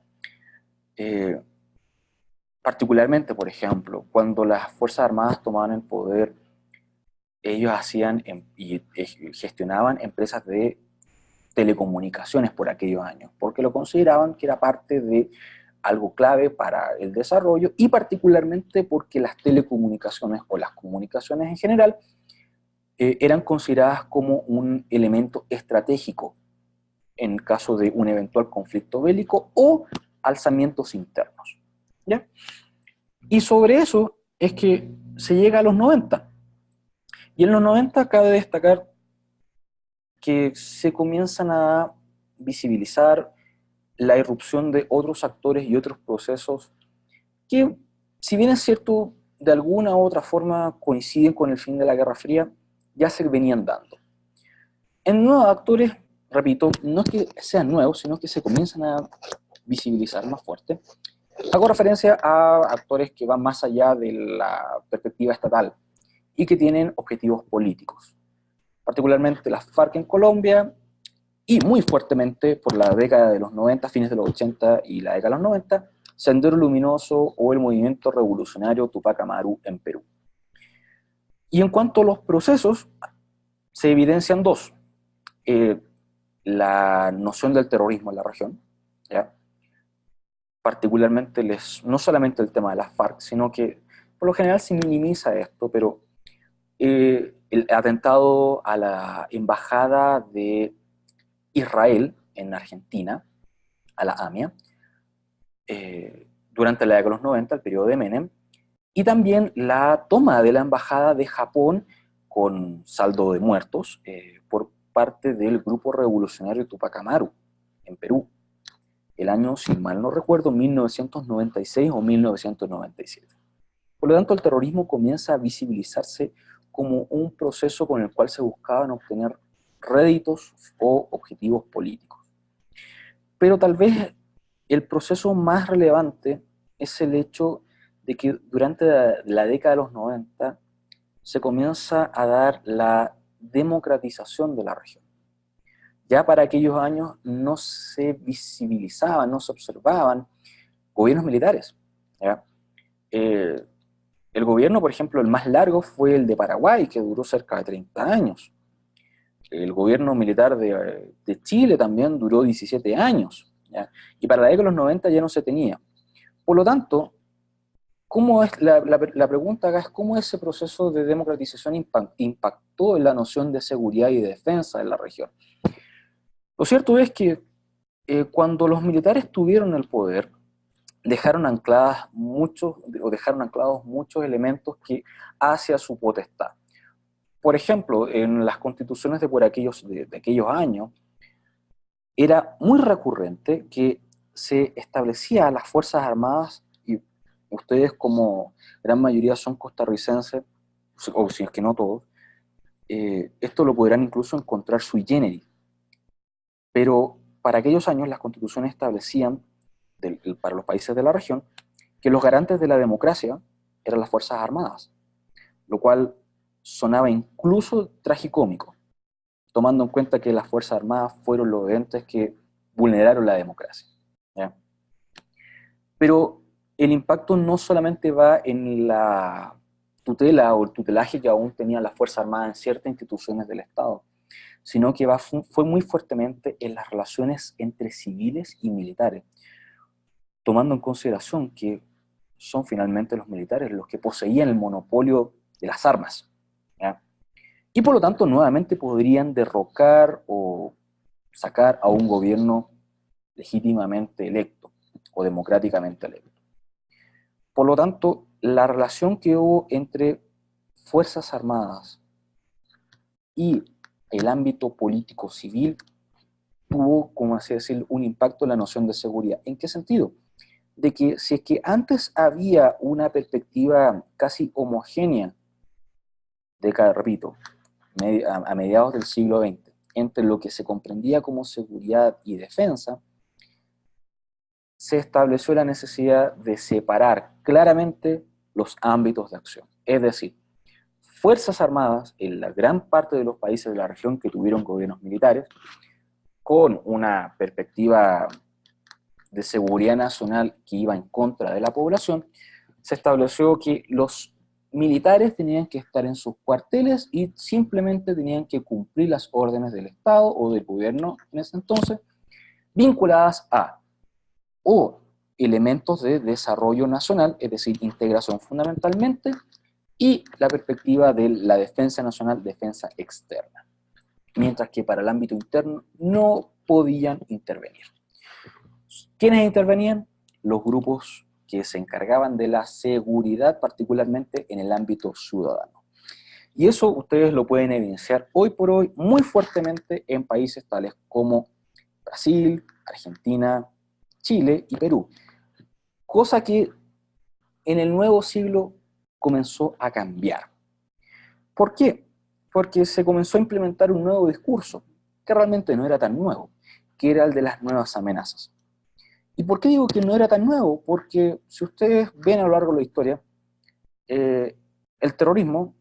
Particularmente, por ejemplo, cuando las Fuerzas Armadas tomaban el poder, ellos hacían y gestionaban empresas de telecomunicaciones por aquellos años, porque lo consideraban que era parte de algo clave para el desarrollo, y particularmente porque las telecomunicaciones o las comunicaciones en general eran consideradas como un elemento estratégico en caso de un eventual conflicto bélico o alzamientos internos. ¿Ya? Y sobre eso es que se llega a los 90. Y en los 90 cabe destacar que se comienzan a visibilizar la irrupción de otros actores y otros procesos que, si bien es cierto, de alguna u otra forma coinciden con el fin de la Guerra Fría, ya se venían dando. En nuevos actores, repito, no es que sean nuevos, sino que se comienzan a visibilizar más fuerte. Hago referencia a actores que van más allá de la perspectiva estatal y que tienen objetivos políticos. Particularmente las FARC en Colombia, y muy fuertemente por la década de los 90, fines de los 80 y la década de los 90, Sendero Luminoso o el movimiento revolucionario Tupac Amaru en Perú. Y en cuanto a los procesos, se evidencian dos. La noción del terrorismo en la región, ¿ya? Particularmente no solamente el tema de las FARC, sino que por lo general se minimiza esto, pero el atentado a la embajada de Israel en Argentina, a la AMIA, durante la década de los 90, el periodo de Menem, y también la toma de la embajada de Japón con saldo de muertos por parte del grupo revolucionario Tupac Amaru en Perú, el año, si mal no recuerdo, 1996 o 1997. Por lo tanto, el terrorismo comienza a visibilizarse como un proceso con el cual se buscaban obtener réditos o objetivos políticos. Pero tal vez el proceso más relevante es el hecho de que durante la década de los 90 se comienza a dar la democratización de la región. Ya para aquellos años no se visibilizaban, no se observaban gobiernos militares. ¿Ya? El gobierno, por ejemplo, el más largo fue el de Paraguay, que duró cerca de 30 años. El gobierno militar de Chile también duró 17 años. ¿Ya? Y para la década de los 90 ya no se tenía. Por lo tanto, ¿cómo es la pregunta acá es cómo ese proceso de democratización impactó en la noción de seguridad y de defensa de la región? Lo cierto es que cuando los militares tuvieron el poder, dejaron anclados muchos elementos que hacia su potestad. Por ejemplo, en las constituciones de aquellos años, era muy recurrente que se establecía a las Fuerzas Armadas, y ustedes como gran mayoría son costarricenses, o si es que no todos, esto lo podrán incluso encontrar sui generis. Pero para aquellos años las constituciones establecían, para los países de la región, que los garantes de la democracia eran las Fuerzas Armadas, lo cual sonaba incluso tragicómico, tomando en cuenta que las Fuerzas Armadas fueron los entes que vulneraron la democracia. ¿Ya? Pero el impacto no solamente va en la tutela o el tutelaje que aún tenían las Fuerzas Armadas en ciertas instituciones del Estado, sino que fue muy fuertemente en las relaciones entre civiles y militares, tomando en consideración que son finalmente los militares los que poseían el monopolio de las armas. ¿Ya? Y por lo tanto, nuevamente podrían derrocar o sacar a un gobierno legítimamente electo o democráticamente electo. Por lo tanto, la relación que hubo entre Fuerzas Armadas y el ámbito político civil tuvo, como así decir, un impacto en la noción de seguridad. ¿En qué sentido? De que si es que antes había una perspectiva casi homogénea, repito, a mediados del siglo XX, entre lo que se comprendía como seguridad y defensa, se estableció la necesidad de separar claramente los ámbitos de acción. Es decir, Fuerzas Armadas en la gran parte de los países de la región que tuvieron gobiernos militares, con una perspectiva de seguridad nacional que iba en contra de la población, se estableció que los militares tenían que estar en sus cuarteles y simplemente tenían que cumplir las órdenes del Estado o del gobierno en ese entonces, vinculadas a o elementos de desarrollo nacional, es decir, integración fundamentalmente, y la perspectiva de la defensa nacional, defensa externa. Mientras que para el ámbito interno no podían intervenir. ¿Quiénes intervenían? Los grupos que se encargaban de la seguridad, particularmente en el ámbito ciudadano. Y eso ustedes lo pueden evidenciar hoy por hoy muy fuertemente en países tales como Brasil, Argentina, Chile y Perú. Cosa que en el nuevo siglo comenzó a cambiar. ¿Por qué? Porque se comenzó a implementar un nuevo discurso, que realmente no era tan nuevo, que era el de las nuevas amenazas. ¿Y por qué digo que no era tan nuevo? Porque si ustedes ven a lo largo de la historia, el terrorismo,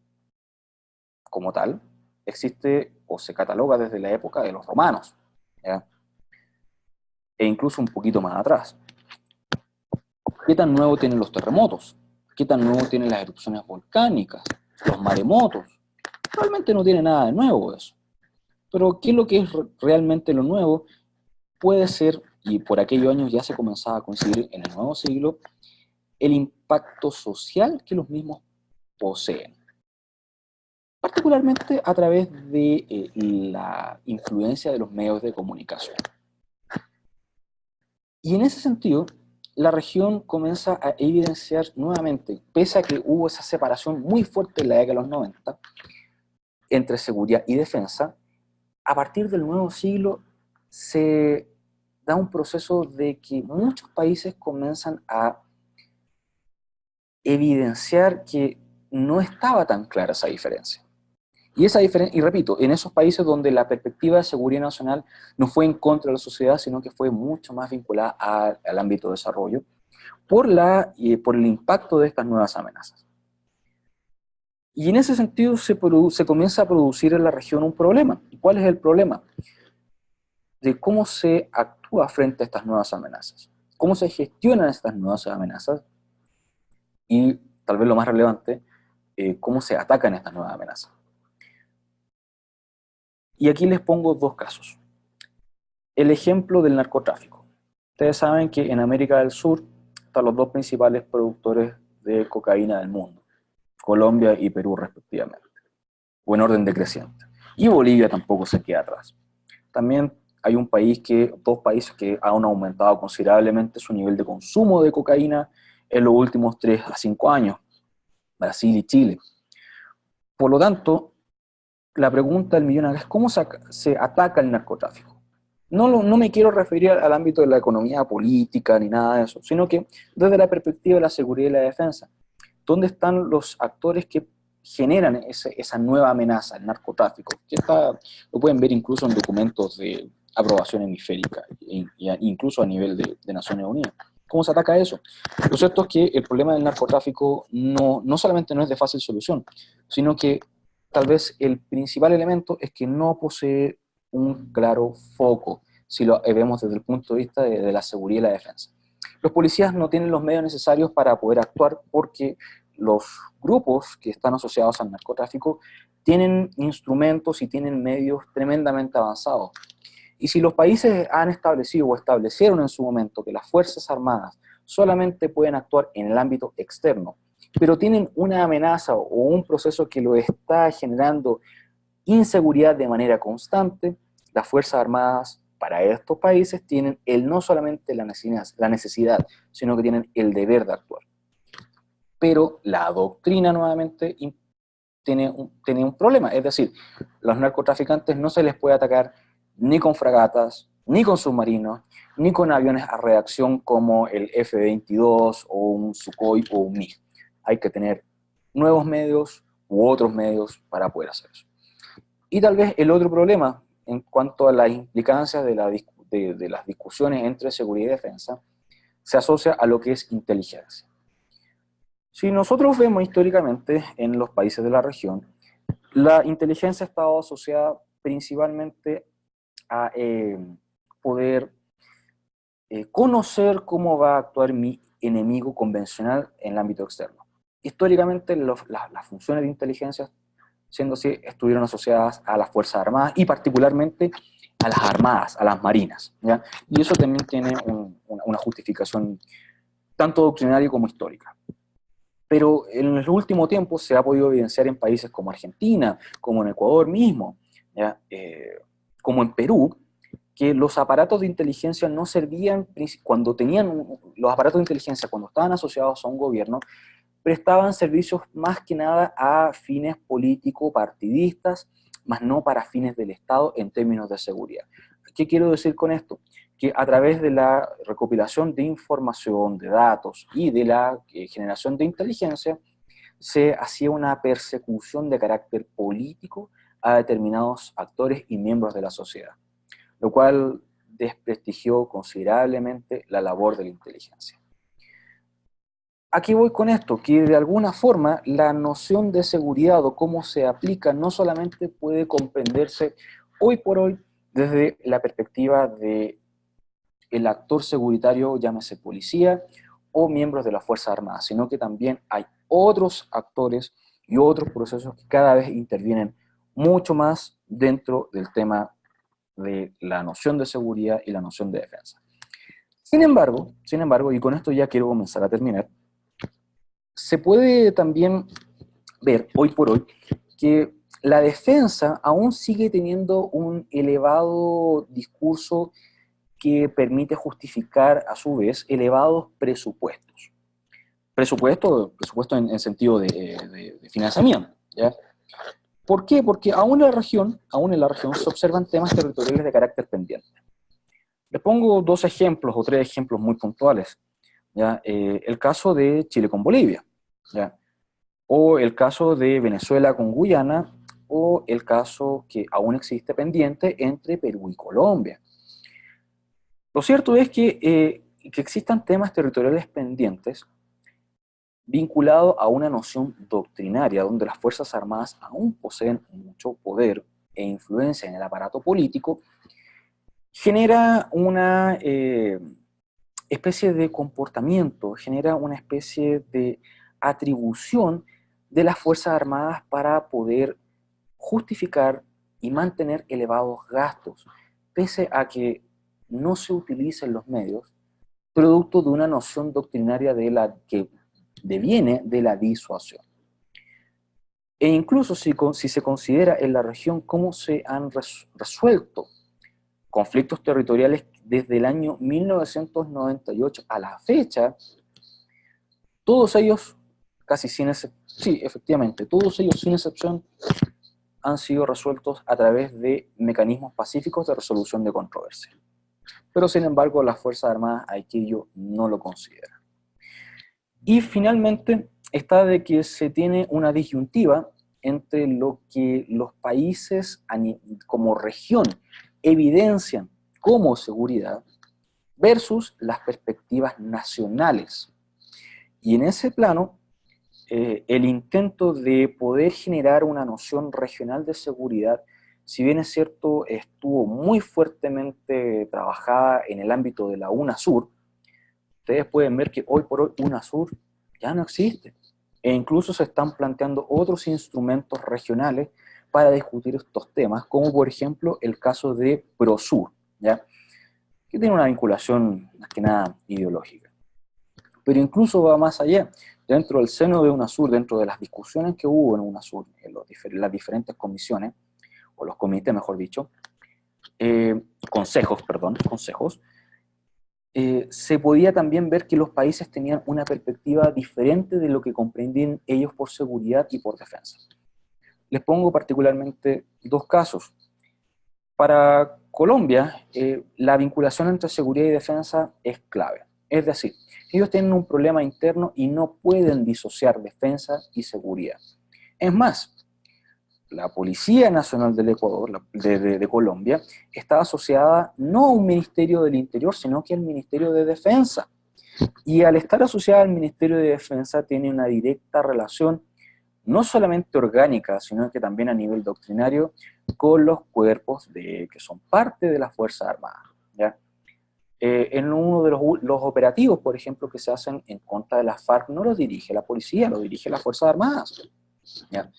como tal, existe o se cataloga desde la época de los romanos, ¿ya? E incluso un poquito más atrás. ¿Qué tan nuevo tienen los terremotos? ¿Qué tan nuevo tienen las erupciones volcánicas? Los maremotos. Realmente no tiene nada de nuevo eso. Pero ¿qué es lo que es realmente lo nuevo? Puede ser, y por aquellos años ya se comenzaba a conseguir en el nuevo siglo, el impacto social que los mismos poseen. Particularmente a través de la influencia de los medios de comunicación. Y en ese sentido, la región comienza a evidenciar nuevamente, pese a que hubo esa separación muy fuerte en la década de los 90, entre seguridad y defensa, a partir del nuevo siglo se da un proceso de que muchos países comienzan a evidenciar que no estaba tan clara esa diferencia. Y esa diferencia, y repito, en esos países donde la perspectiva de seguridad nacional no fue en contra de la sociedad, sino que fue mucho más vinculada al ámbito de desarrollo, por el impacto de estas nuevas amenazas. Y en ese sentido se comienza a producir en la región un problema. ¿Y cuál es el problema? De cómo se actúa frente a estas nuevas amenazas. Cómo se gestionan estas nuevas amenazas. Y tal vez lo más relevante, cómo se atacan estas nuevas amenazas. Y aquí les pongo dos casos. El ejemplo del narcotráfico. Ustedes saben que en América del Sur están los dos principales productores de cocaína del mundo. Colombia y Perú respectivamente, o en orden decreciente. Y Bolivia tampoco se queda atrás. También hay dos países que han aumentado considerablemente su nivel de consumo de cocaína en los últimos 3 a 5 años, Brasil y Chile. Por lo tanto, la pregunta del millón acá es ¿cómo se ataca el narcotráfico? No me quiero referir al ámbito de la economía política ni nada de eso, sino que desde la perspectiva de la seguridad y la defensa. ¿Dónde están los actores que generan esa nueva amenaza, el narcotráfico? Que lo pueden ver incluso en documentos de aprobación hemisférica, incluso a nivel de Naciones Unidas. ¿Cómo se ataca eso? Lo cierto es que el problema del narcotráfico no solamente no es de fácil solución, sino que tal vez el principal elemento es que no posee un claro foco, si lo vemos desde el punto de vista de la seguridad y la defensa. Los policías no tienen los medios necesarios para poder actuar porque los grupos que están asociados al narcotráfico tienen instrumentos y tienen medios tremendamente avanzados. Y si los países han establecido o establecieron en su momento que las Fuerzas Armadas solamente pueden actuar en el ámbito externo, pero tienen una amenaza o un proceso que lo está generando inseguridad de manera constante, las Fuerzas Armadas para estos países tienen no solamente la necesidad, sino que tienen el deber de actuar. Pero la doctrina nuevamente tiene un problema, es decir, los narcotraficantes no se les puede atacar ni con fragatas, ni con submarinos, ni con aviones a reacción como el F-22 o un Sukhoi o un MiG. Hay que tener nuevos medios u otros medios para poder hacer eso. Y tal vez el otro problema en cuanto a las implicancias de las discusiones entre seguridad y defensa se asocia a lo que es inteligencia. Si nosotros vemos históricamente en los países de la región, la inteligencia ha estado asociada principalmente a poder conocer cómo va a actuar mi enemigo convencional en el ámbito externo. Históricamente las funciones de inteligencia, siendo así, estuvieron asociadas a las Fuerzas Armadas y particularmente a las Armadas, a las Marinas, ¿ya? Y eso también tiene una justificación tanto doctrinaria como histórica. Pero en el último tiempo se ha podido evidenciar en países como Argentina, como en Ecuador mismo, ¿ya? Como en Perú, que los aparatos de inteligencia no servían, cuando tenían, los aparatos de inteligencia cuando estaban asociados a un gobierno, prestaban servicios más que nada a fines político-partidistas, más no para fines del Estado en términos de seguridad. ¿Qué quiero decir con esto? Que a través de la recopilación de información, de datos y de la generación de inteligencia, se hacía una persecución de carácter político a determinados actores y miembros de la sociedad, lo cual desprestigió considerablemente la labor de la inteligencia. Aquí voy con esto, que de alguna forma la noción de seguridad o cómo se aplica no solamente puede comprenderse hoy por hoy desde la perspectiva de el actor seguritario, llámese policía, o miembros de las Fuerzas Armadas, sino que también hay otros actores y otros procesos que cada vez intervienen mucho más dentro del tema de la noción de seguridad y la noción de defensa. Sin embargo, y con esto ya quiero comenzar a terminar, se puede también ver hoy por hoy que la defensa aún sigue teniendo un elevado discurso que permite justificar a su vez elevados presupuestos. Presupuesto en sentido de financiamiento, ¿ya? ¿Por qué? Porque aún en la región se observan temas territoriales de carácter pendiente. Les pongo dos ejemplos o tres ejemplos muy puntuales, ¿ya? El caso de Chile con Bolivia, ¿ya? O el caso de Venezuela con Guyana, o el caso que aún existe pendiente entre Perú y Colombia. Lo cierto es que existan temas territoriales pendientes vinculados a una noción doctrinaria donde las Fuerzas Armadas aún poseen mucho poder e influencia en el aparato político, genera una especie de comportamiento, genera una especie de atribución de las Fuerzas Armadas para poder justificar y mantener elevados gastos, pese a que no se utilicen los medios, producto de una noción doctrinaria que deviene de la disuasión. E incluso si se considera en la región cómo se han resuelto conflictos territoriales desde el año 1998 a la fecha, todos ellos, casi sin excepción, sí, efectivamente, todos ellos sin excepción, han sido resueltos a través de mecanismos pacíficos de resolución de controversia. Pero sin embargo las Fuerzas Armadas aquello no lo consideran. Y finalmente está de que se tiene una disyuntiva entre lo que los países como región evidencian como seguridad versus las perspectivas nacionales. Y en ese plano, el intento de poder generar una noción regional de seguridad, si bien es cierto, estuvo muy fuertemente trabajada en el ámbito de la UNASUR, ustedes pueden ver que hoy por hoy UNASUR ya no existe. E incluso se están planteando otros instrumentos regionales para discutir estos temas, como por ejemplo el caso de PROSUR, ¿ya? Que tiene una vinculación más que nada ideológica. Pero incluso va más allá. Dentro del seno de UNASUR, dentro de las discusiones que hubo en UNASUR, en las diferentes comisiones, o los comités mejor dicho, consejos, se podía también ver que los países tenían una perspectiva diferente de lo que comprendían ellos por seguridad y por defensa. Les pongo particularmente dos casos. Para Colombia, la vinculación entre seguridad y defensa es clave. Es decir, ellos tienen un problema interno y no pueden disociar defensa y seguridad. Es más, la Policía Nacional del Ecuador, de Colombia, está asociada no a un Ministerio del Interior, sino que al Ministerio de Defensa. Y al estar asociada al Ministerio de Defensa tiene una directa relación, no solamente orgánica, sino que también a nivel doctrinario, con los cuerpos que son parte de las Fuerzas Armadas, ¿ya? En uno de los operativos, por ejemplo, que se hacen en contra de las FARC, no los dirige la policía, los dirige las Fuerzas Armadas, ¿ya?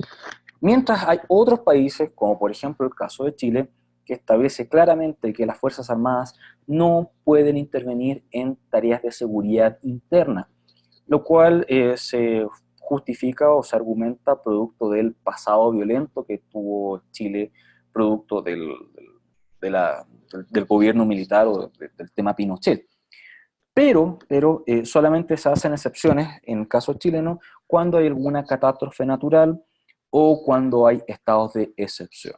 Mientras hay otros países, como por ejemplo el caso de Chile, que establece claramente que las Fuerzas Armadas no pueden intervenir en tareas de seguridad interna, lo cual se justifica o se argumenta producto del pasado violento que tuvo Chile, producto del gobierno militar o del tema Pinochet. Pero solamente se hacen excepciones, en el caso chileno, cuando hay alguna catástrofe natural o cuando hay estados de excepción.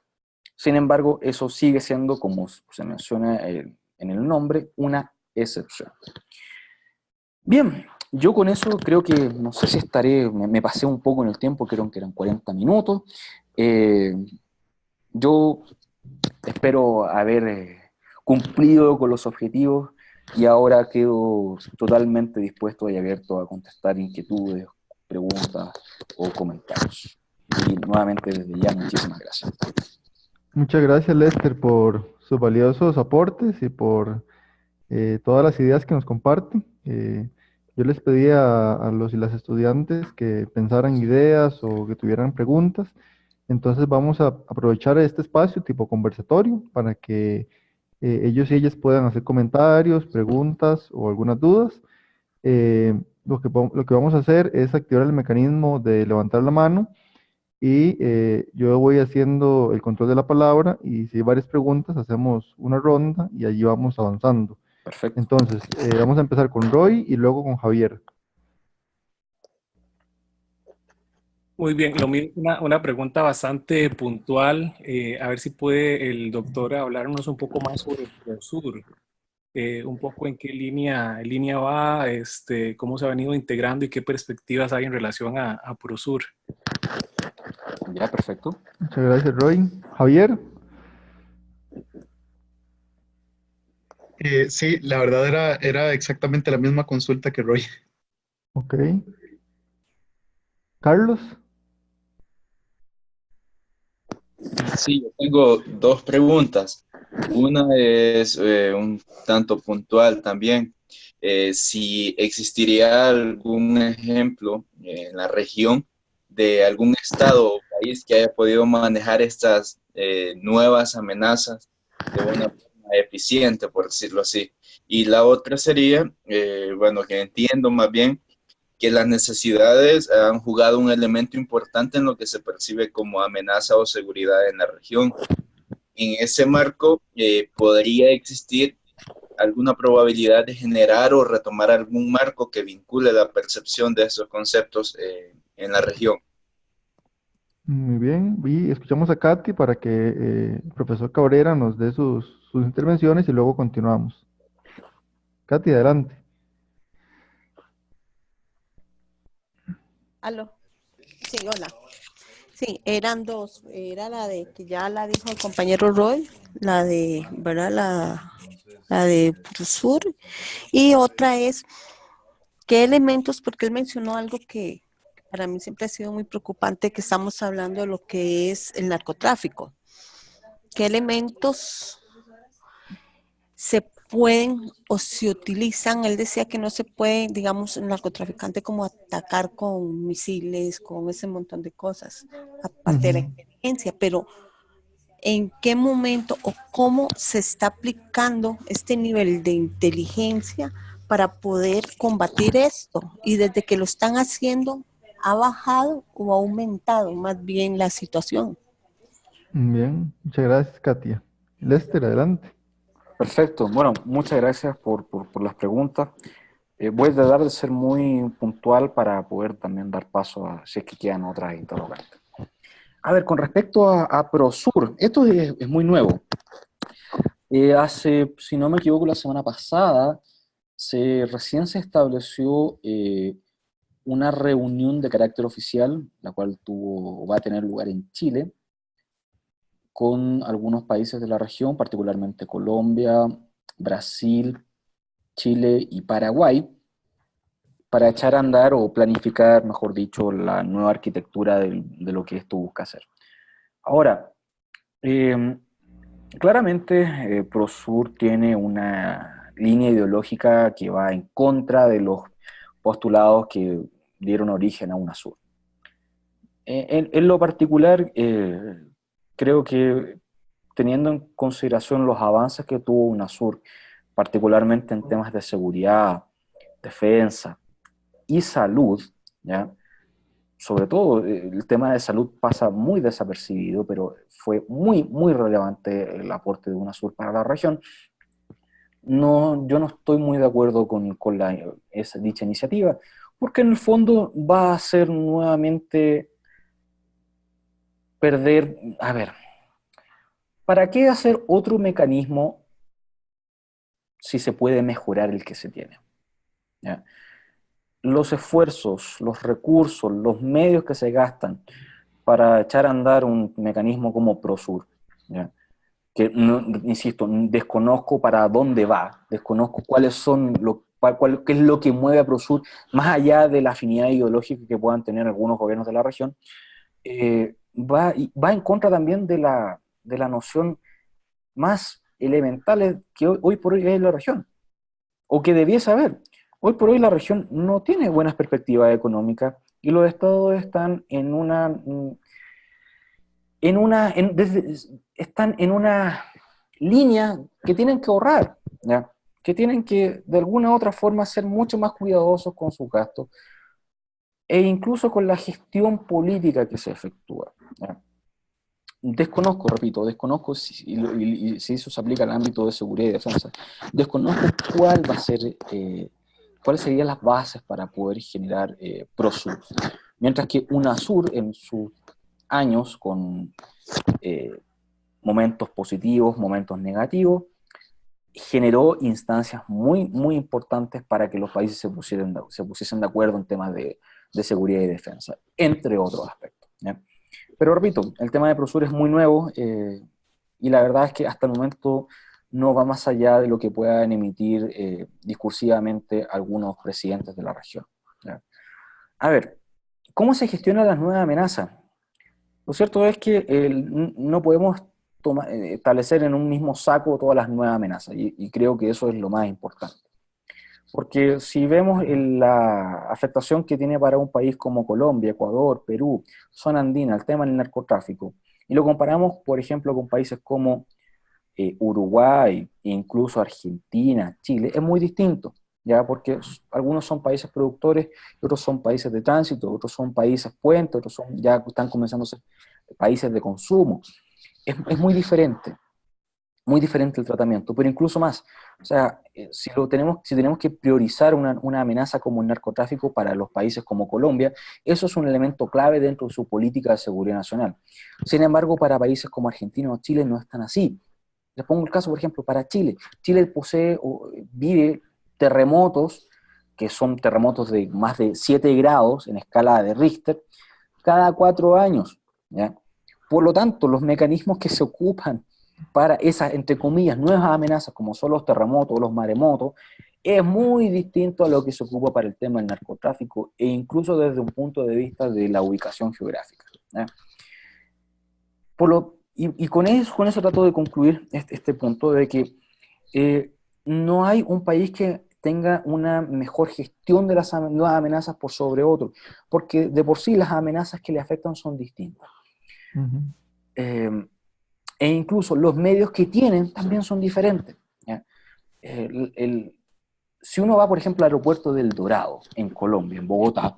Sin embargo, eso sigue siendo, como se menciona en el nombre, una excepción. Bien, yo con eso creo que, no sé si me pasé un poco en el tiempo, creo que eran 40 minutos. Yo espero haber cumplido con los objetivos y ahora quedo totalmente dispuesto y abierto a contestar inquietudes, preguntas o comentarios. Y nuevamente desde ya, muchísimas gracias. Muchas gracias, Lester, por sus valiosos aportes y por todas las ideas que nos comparte. Yo les pedí a los y las estudiantes que pensaran ideas o que tuvieran preguntas. Entonces vamos a aprovechar este espacio tipo conversatorio para que ellos y ellas puedan hacer comentarios, preguntas o algunas dudas. Lo que vamos a hacer es activar el mecanismo de levantar la mano y yo voy haciendo el control de la palabra y si hay varias preguntas hacemos una ronda y allí vamos avanzando. Perfecto. Entonces, vamos a empezar con Roy y luego con Javier. Muy bien, lo mismo, una pregunta bastante puntual, a ver si puede el doctor hablarnos un poco más sobre PROSUR, un poco en qué línea va, cómo se ha venido integrando y qué perspectivas hay en relación a PROSUR. Ya, perfecto. Muchas gracias, Roy. Javier. Sí, la verdad era exactamente la misma consulta que Roy. Ok. Carlos. Sí, yo tengo dos preguntas. Una es un tanto puntual también. Si existiría algún ejemplo en la región de algún estado o país que haya podido manejar estas nuevas amenazas de una forma eficiente, por decirlo así. Y la otra sería, bueno, que entiendo más bien que las necesidades han jugado un elemento importante en lo que se percibe como amenaza o seguridad en la región. En ese marco, podría existir alguna probabilidad de generar o retomar algún marco que vincule la percepción de estos conceptos en la región. Muy bien. Y escuchamos a Katy para que el profesor Cabrera nos dé sus intervenciones y luego continuamos. Katy, adelante. Aló. Sí, hola. Sí, eran dos. Era la de que ya la dijo el compañero Roy, la de, ¿verdad? La de PROSUR. Y otra es, ¿qué elementos? Porque él mencionó algo que para mí siempre ha sido muy preocupante, que estamos hablando de lo que es el narcotráfico. ¿Qué elementos se pueden o se utilizan? Él decía que no se puede, digamos, el narcotraficante como atacar con misiles, con ese montón de cosas, aparte de la inteligencia, pero ¿en qué momento o cómo se está aplicando este nivel de inteligencia para poder combatir esto? Y desde que lo están haciendo, ¿ha bajado o ha aumentado más bien la situación? Bien, muchas gracias, Katia. Lester, adelante. Perfecto. Bueno, muchas gracias por las preguntas. Voy a tratar de ser muy puntual para poder también dar paso a si es que quedan otras interrogantes. A ver, con respecto a PROSUR, esto es muy nuevo. Hace, si no me equivoco, la semana pasada, recién se estableció una reunión de carácter oficial, la cual va a tener lugar en Chile, con algunos países de la región, particularmente Colombia, Brasil, Chile y Paraguay, para echar a andar o planificar, mejor dicho, la nueva arquitectura de lo que esto busca hacer. Ahora, claramente Prosur tiene una línea ideológica que va en contra de los postulados que dieron origen a UNASUR. En lo particular, creo que teniendo en consideración los avances que tuvo UNASUR, particularmente en temas de seguridad, defensa y salud, ¿ya? Sobre todo el tema de salud pasa muy desapercibido, pero fue muy relevante el aporte de UNASUR para la región. Yo no estoy muy de acuerdo con dicha iniciativa, porque en el fondo va a ser nuevamente perder, a ver, ¿para qué hacer otro mecanismo si se puede mejorar el que se tiene? ¿Ya? Los esfuerzos, los recursos, los medios que se gastan para echar a andar un mecanismo como Prosur, ¿ya? Que, insisto, desconozco para dónde va, desconozco cuáles son qué es lo que mueve a Prosur, más allá de la afinidad ideológica que puedan tener algunos gobiernos de la región, va en contra también de la noción más elemental que hoy por hoy hay en la región, o que debiese haber. Hoy por hoy la región no tiene buenas perspectivas económicas y los estados están están en una línea que tienen que ahorrar, ¿ya? Que tienen que de alguna u otra forma ser mucho más cuidadosos con sus gastos e incluso con la gestión política que se efectúa, ¿ya? Desconozco si eso se aplica al ámbito de seguridad y defensa, desconozco cuáles serían las bases para poder generar Prosur. Mientras que UNASUR en sus años, con momentos positivos, momentos negativos, generó instancias muy importantes para que los países se pusiesen de acuerdo en temas de seguridad y defensa, entre otros aspectos, ¿ya? Pero repito, el tema de Prosur es muy nuevo y la verdad es que hasta el momento no va más allá de lo que puedan emitir discursivamente algunos presidentes de la región, ¿ya? A ver, ¿cómo se gestionan las nuevas amenazas? Lo cierto es que no podemos establecer en un mismo saco todas las nuevas amenazas y creo que eso es lo más importante. Porque si vemos la afectación que tiene para un país como Colombia, Ecuador, Perú, zona andina, el tema del narcotráfico, y lo comparamos, por ejemplo, con países como Uruguay, incluso Argentina, Chile, es muy distinto, ¿ya? Porque algunos son países productores, otros son países de tránsito, otros son países puentes, otros ya están comenzando a ser países de consumo. Es muy diferente el tratamiento, pero incluso más. O sea, si tenemos que priorizar una amenaza como el narcotráfico para los países como Colombia, eso es un elemento clave dentro de su política de seguridad nacional. Sin embargo, para países como Argentina o Chile no es tan así. Les pongo el caso, por ejemplo, para Chile. Chile vive terremotos, que son terremotos de más de 7 grados en escala de Richter, cada 4 años, ¿ya? Por lo tanto, los mecanismos que se ocupan para esas, entre comillas, nuevas amenazas, como son los terremotos o los maremotos, es muy distinto a lo que se ocupa para el tema del narcotráfico, e incluso desde un punto de vista de la ubicación geográfica, ¿ya? Con eso trato de concluir este punto de que no hay un país que tenga una mejor gestión de las nuevas amenazas por sobre otro, porque de por sí las amenazas que le afectan son distintas. E incluso los medios que tienen también son diferentes, ¿ya? Si uno va, por ejemplo, al aeropuerto del Dorado, en Colombia, en Bogotá,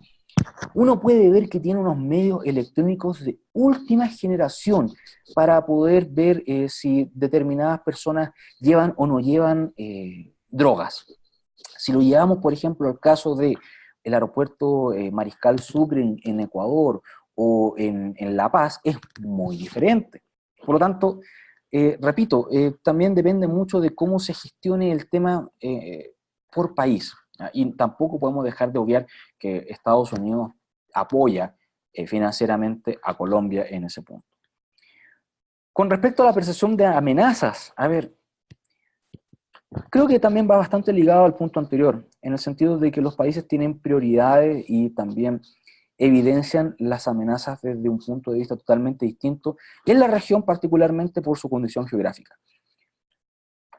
uno puede ver que tiene unos medios electrónicos de última generación para poder ver si determinadas personas llevan o no llevan drogas. Si lo llevamos, por ejemplo, al caso del aeropuerto Mariscal Sucre en Ecuador o en La Paz, es muy diferente. Por lo tanto, repito, también depende mucho de cómo se gestione el tema por país. Y tampoco podemos dejar de obviar que Estados Unidos apoya financieramente a Colombia en ese punto. Con respecto a la percepción de amenazas, a ver, Creo que también va bastante ligado al punto anterior, en el sentido de que los países tienen prioridades y también evidencian las amenazas desde un punto de vista totalmente distinto, en la región particularmente por su condición geográfica.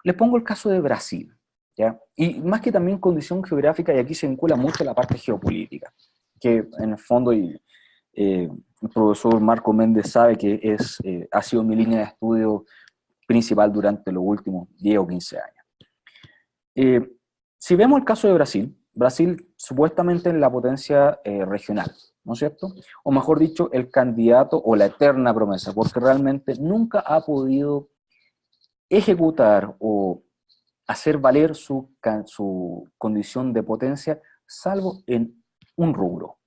Les pongo el caso de Brasil, ¿ya? Y más que también condición geográfica, y aquí se vincula mucho la parte geopolítica, que en el fondo el profesor Marco Méndez sabe que ha sido mi línea de estudio principal durante los últimos 10 o 15 años. Si vemos el caso de Brasil, Brasil supuestamente es la potencia regional, ¿no es cierto? O mejor dicho, el candidato o la eterna promesa, porque realmente nunca ha podido ejecutar o hacer valer su condición de potencia, salvo en un rubro.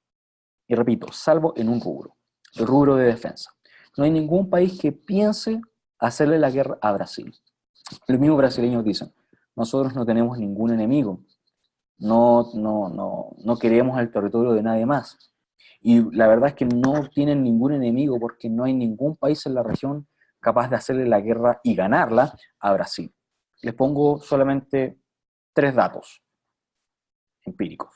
Y repito, salvo en un rubro, el rubro de defensa. No hay ningún país que piense hacerle la guerra a Brasil. Los mismos brasileños dicen, nosotros no tenemos ningún enemigo, no queremos el territorio de nadie más. Y la verdad es que no tienen ningún enemigo porque no hay ningún país en la región capaz de hacerle la guerra y ganarla a Brasil. Les pongo solamente 3 datos empíricos.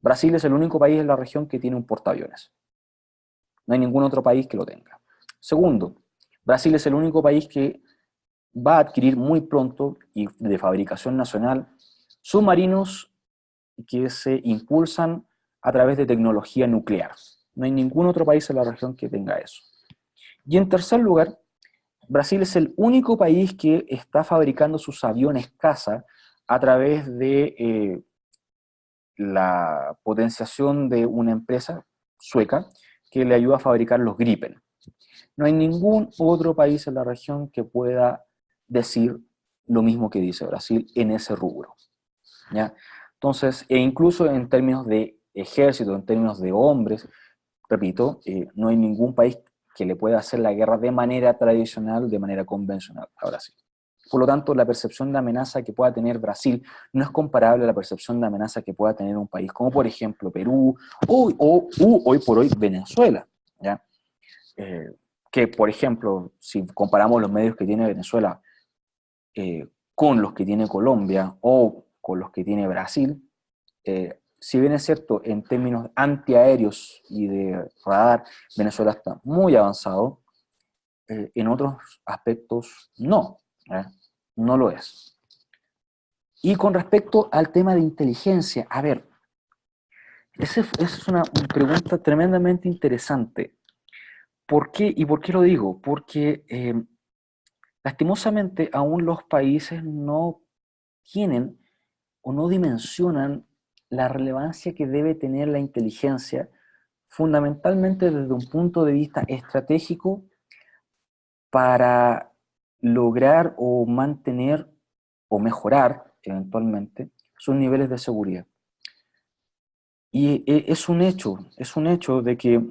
Brasil es el único país en la región que tiene un portaaviones. No hay ningún otro país que lo tenga. Segundo, Brasil es el único país que va a adquirir muy pronto y de fabricación nacional submarinos que se impulsan a través de tecnología nuclear. No hay ningún otro país en la región que tenga eso. Y en tercer lugar, Brasil es el único país que está fabricando sus aviones caza a través de la potenciación de una empresa sueca que le ayuda a fabricar los Gripen. No hay ningún otro país en la región que pueda decir lo mismo que dice Brasil en ese rubro, ¿ya? Entonces, e incluso en términos de ejército, en términos de hombres, repito, no hay ningún país que le pueda hacer la guerra de manera tradicional, de manera convencional a Brasil. Por lo tanto, la percepción de amenaza que pueda tener Brasil no es comparable a la percepción de amenaza que pueda tener un país como, por ejemplo, Perú o hoy por hoy Venezuela, ¿ya? Que, por ejemplo, si comparamos los medios que tiene Venezuela con los que tiene Colombia o con los que tiene Brasil, si bien es cierto, en términos antiaéreos y de radar, Venezuela está muy avanzado, en otros aspectos no, no lo es. Y con respecto al tema de inteligencia, a ver, esa es una pregunta tremendamente interesante. ¿Por qué? ¿Y por qué lo digo? Porque lastimosamente aún los países no tienen o no dimensionan la relevancia que debe tener la inteligencia, fundamentalmente desde un punto de vista estratégico, para lograr o mantener o mejorar eventualmente sus niveles de seguridad. Y es un hecho de que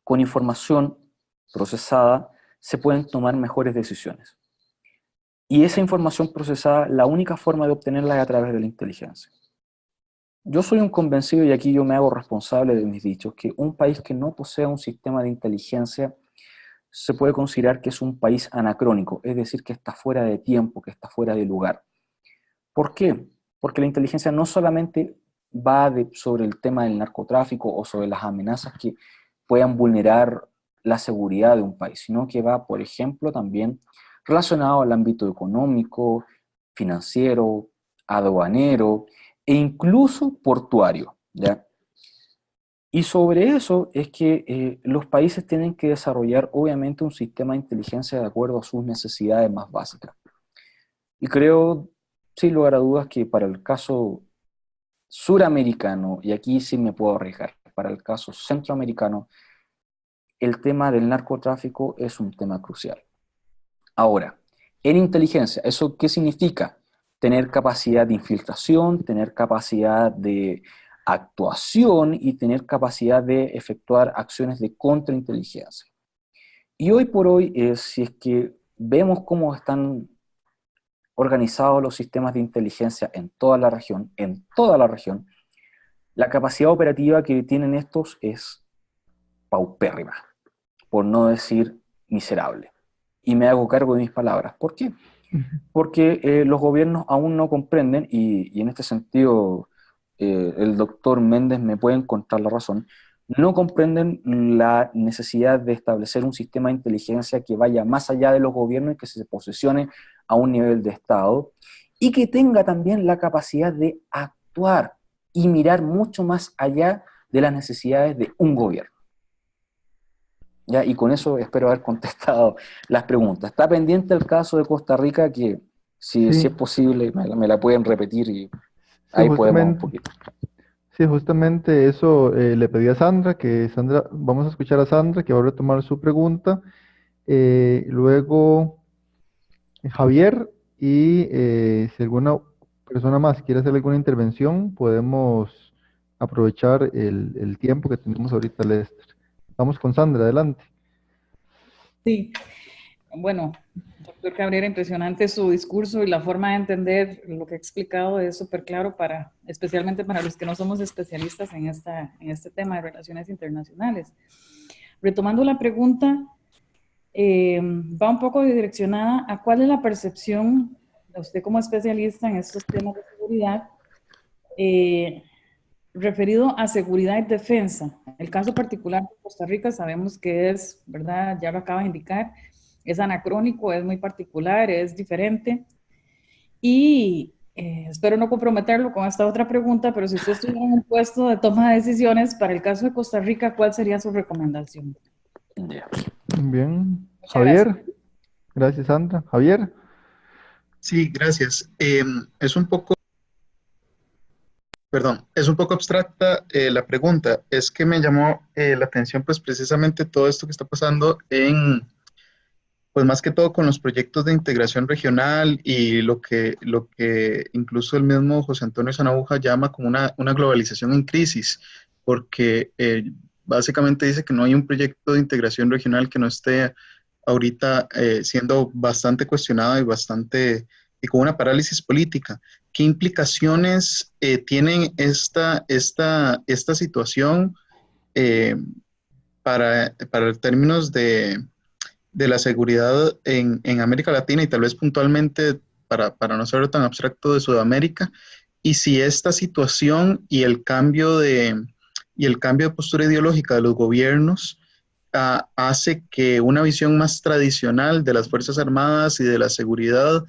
con información procesada se pueden tomar mejores decisiones. Y esa información procesada, la única forma de obtenerla es a través de la inteligencia. Yo soy un convencido, y aquí yo me hago responsable de mis dichos, que un país que no posea un sistema de inteligencia se puede considerar que es un país anacrónico, es decir, que está fuera de tiempo, que está fuera de lugar. ¿Por qué? Porque la inteligencia no solamente va sobre el tema del narcotráfico o sobre las amenazas que puedan vulnerar la seguridad de un país, sino que va, por ejemplo, también relacionado al ámbito económico, financiero, aduanero e incluso portuario, ¿ya? Y sobre eso es que los países tienen que desarrollar obviamente un sistema de inteligencia de acuerdo a sus necesidades más básicas. Y creo, sin lugar a dudas, que para el caso suramericano, y aquí sí me puedo arriesgar, para el caso centroamericano, el tema del narcotráfico es un tema crucial. Ahora, en inteligencia, ¿eso qué significa? Tener capacidad de infiltración, tener capacidad de actuación y tener capacidad de efectuar acciones de contrainteligencia. Y hoy por hoy, si es que vemos cómo están organizados los sistemas de inteligencia en toda la región, la capacidad operativa que tienen estos es paupérrima, por no decir miserable. Y me hago cargo de mis palabras. ¿Por qué? porque los gobiernos aún no comprenden, y en este sentido el doctor Méndez me puede encontrar la razón, no comprenden la necesidad de establecer un sistema de inteligencia que vaya más allá de los gobiernos y que se posicione a un nivel de Estado, y que tenga también la capacidad de actuar y mirar mucho más allá de las necesidades de un gobierno. ¿Ya? Y con eso espero haber contestado las preguntas. Está pendiente el caso de Costa Rica, que si es posible me la pueden repetir y ahí podemos un poquito. Sí, justamente eso le pedí a Sandra, vamos a escuchar a Sandra, que va a retomar su pregunta. Luego Javier, y si alguna persona más quiere hacer alguna intervención, podemos aprovechar el tiempo que tenemos ahorita, Lester. Vamos con Sandra, adelante. Sí, bueno, doctor Cabrera, impresionante su discurso y la forma de entender lo que ha explicado es súper claro especialmente para los que no somos especialistas en este tema de relaciones internacionales. Retomando la pregunta, va un poco direccionada a cuál es la percepción de usted como especialista en estos temas de seguridad, referido a seguridad y defensa. El caso particular de Costa Rica sabemos que es, ¿verdad? Ya lo acaba de indicar, es anacrónico, es muy particular, es diferente. Y espero no comprometerlo con esta otra pregunta, pero si usted estuviera en un puesto de toma de decisiones para el caso de Costa Rica, ¿cuál sería su recomendación? Bien. Muchas Javier. Gracias, Sandra. Javier. Sí, gracias. Es un poco abstracta la pregunta. Es que me llamó la atención pues precisamente todo esto que está pasando pues más que todo con los proyectos de integración regional y lo que incluso el mismo José Antonio Zanabuja llama como una globalización en crisis, porque básicamente dice que no hay un proyecto de integración regional que no esté ahorita siendo bastante cuestionado y con una parálisis política. ¿Qué implicaciones tiene esta situación para términos de la seguridad en América Latina y tal vez puntualmente, para no ser tan abstracto, de Sudamérica? Y si esta situación y el cambio de postura ideológica de los gobiernos hace que una visión más tradicional de las Fuerzas Armadas y de la seguridad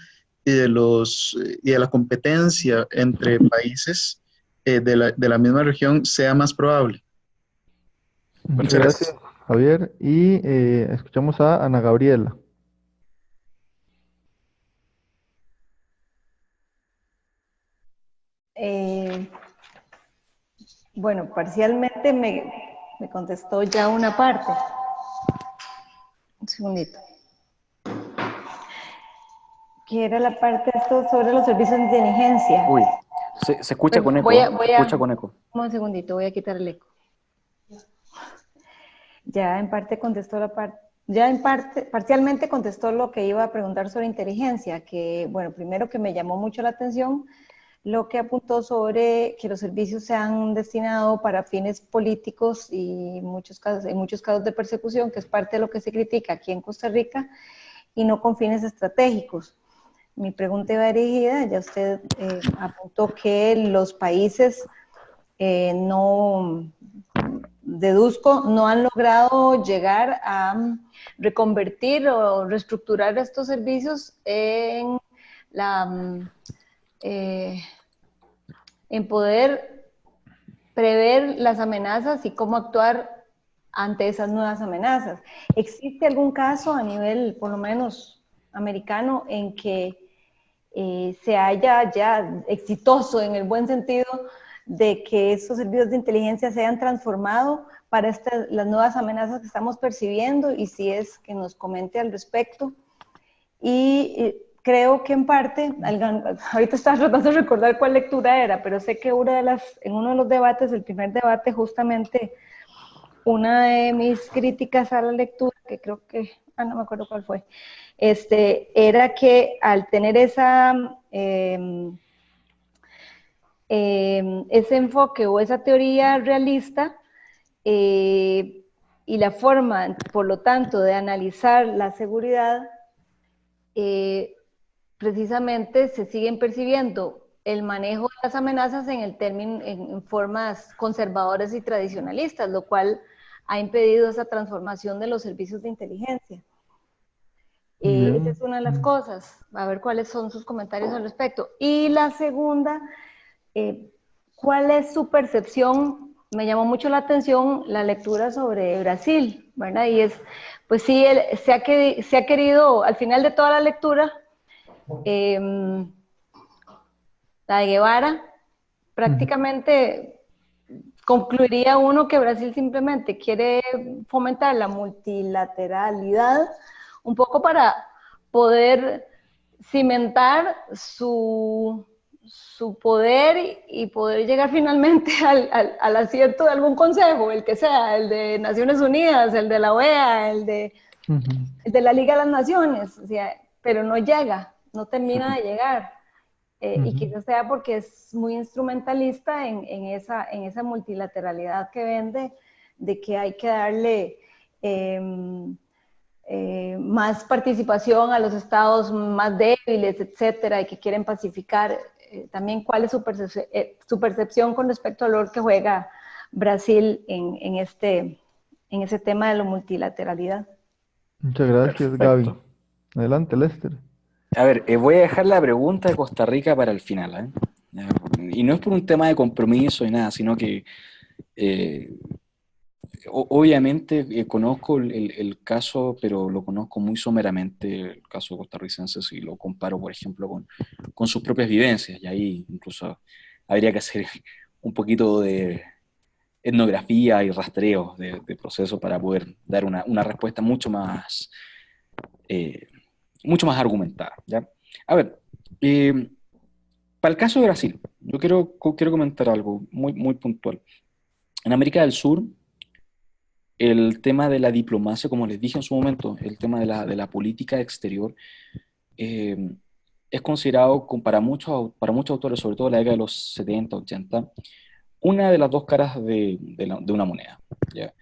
y de la competencia entre países de la misma región sea más probable. Muchas gracias, Javier. Y escuchamos a Ana Gabriela. Bueno, parcialmente me contestó ya una parte. Un segundito. Que era la parte de esto sobre los servicios de inteligencia. Uy, se escucha con eco. Se escucha con eco. Un segundito, voy a quitar el eco. Ya en parte contestó parcialmente contestó lo que iba a preguntar sobre inteligencia, que, bueno, primero que me llamó mucho la atención lo que apuntó sobre que los servicios se han destinado para fines políticos y en muchos casos de persecución, que es parte de lo que se critica aquí en Costa Rica, y no con fines estratégicos. Mi pregunta iba dirigida, ya usted apuntó que los países no han logrado llegar a reconvertir o reestructurar estos servicios en poder prever las amenazas y cómo actuar ante esas nuevas amenazas. ¿Existe algún caso a nivel, por lo menos, americano en que se haya ya exitoso, en el buen sentido, de que estos servicios de inteligencia se hayan transformado para las nuevas amenazas que estamos percibiendo? Y si es, que nos comente al respecto. Y creo que en parte, ahorita estaba tratando de recordar cuál lectura era, pero sé que en uno de los debates, el primer debate, justamente una de mis críticas a la lectura, que creo que, no me acuerdo cuál fue, era que al tener ese enfoque o esa teoría realista, y la forma, por lo tanto, de analizar la seguridad, precisamente se siguen percibiendo el manejo de las amenazas en formas conservadoras y tradicionalistas, lo cual ha impedido esa transformación de los servicios de inteligencia. Esa es una de las cosas. A ver cuáles son sus comentarios al respecto. Y la segunda, ¿cuál es su percepción? Me llamó mucho la atención la lectura sobre Brasil, ¿verdad? Y es, pues sí, se ha querido, al final de toda la lectura, la de Guevara, prácticamente concluiría uno que Brasil simplemente quiere fomentar la multilateralidad un poco para poder cimentar su poder y poder llegar finalmente al asiento de algún consejo, el que sea, el de Naciones Unidas, el de la OEA, el de la Liga de las Naciones, o sea, pero no llega, no termina de llegar. Y quizás sea porque es muy instrumentalista en esa multilateralidad que vende, de que hay que darle más participación a los estados más débiles, etcétera, y que quieren pacificar. También cuál es su percepción con respecto al rol que juega Brasil en ese tema de la multilateralidad. Muchas gracias, Gaby. Adelante, Lester. A ver, voy a dejar la pregunta de Costa Rica para el final, ¿eh? Y no es por un tema de compromiso y nada, sino que obviamente conozco el caso, pero lo conozco muy someramente, el caso costarricense, si lo comparo, por ejemplo, con sus propias vivencias, y ahí incluso habría que hacer un poquito de etnografía y rastreo de proceso para poder dar una respuesta mucho más argumentada, ¿ya? A ver, para el caso de Brasil, yo quiero comentar algo muy puntual. En América del Sur, el tema de la diplomacia, como les dije en su momento, el tema de la política exterior, es considerado para muchos autores, sobre todo en la década de los 70, 80, una de las dos caras de una moneda, ¿ya?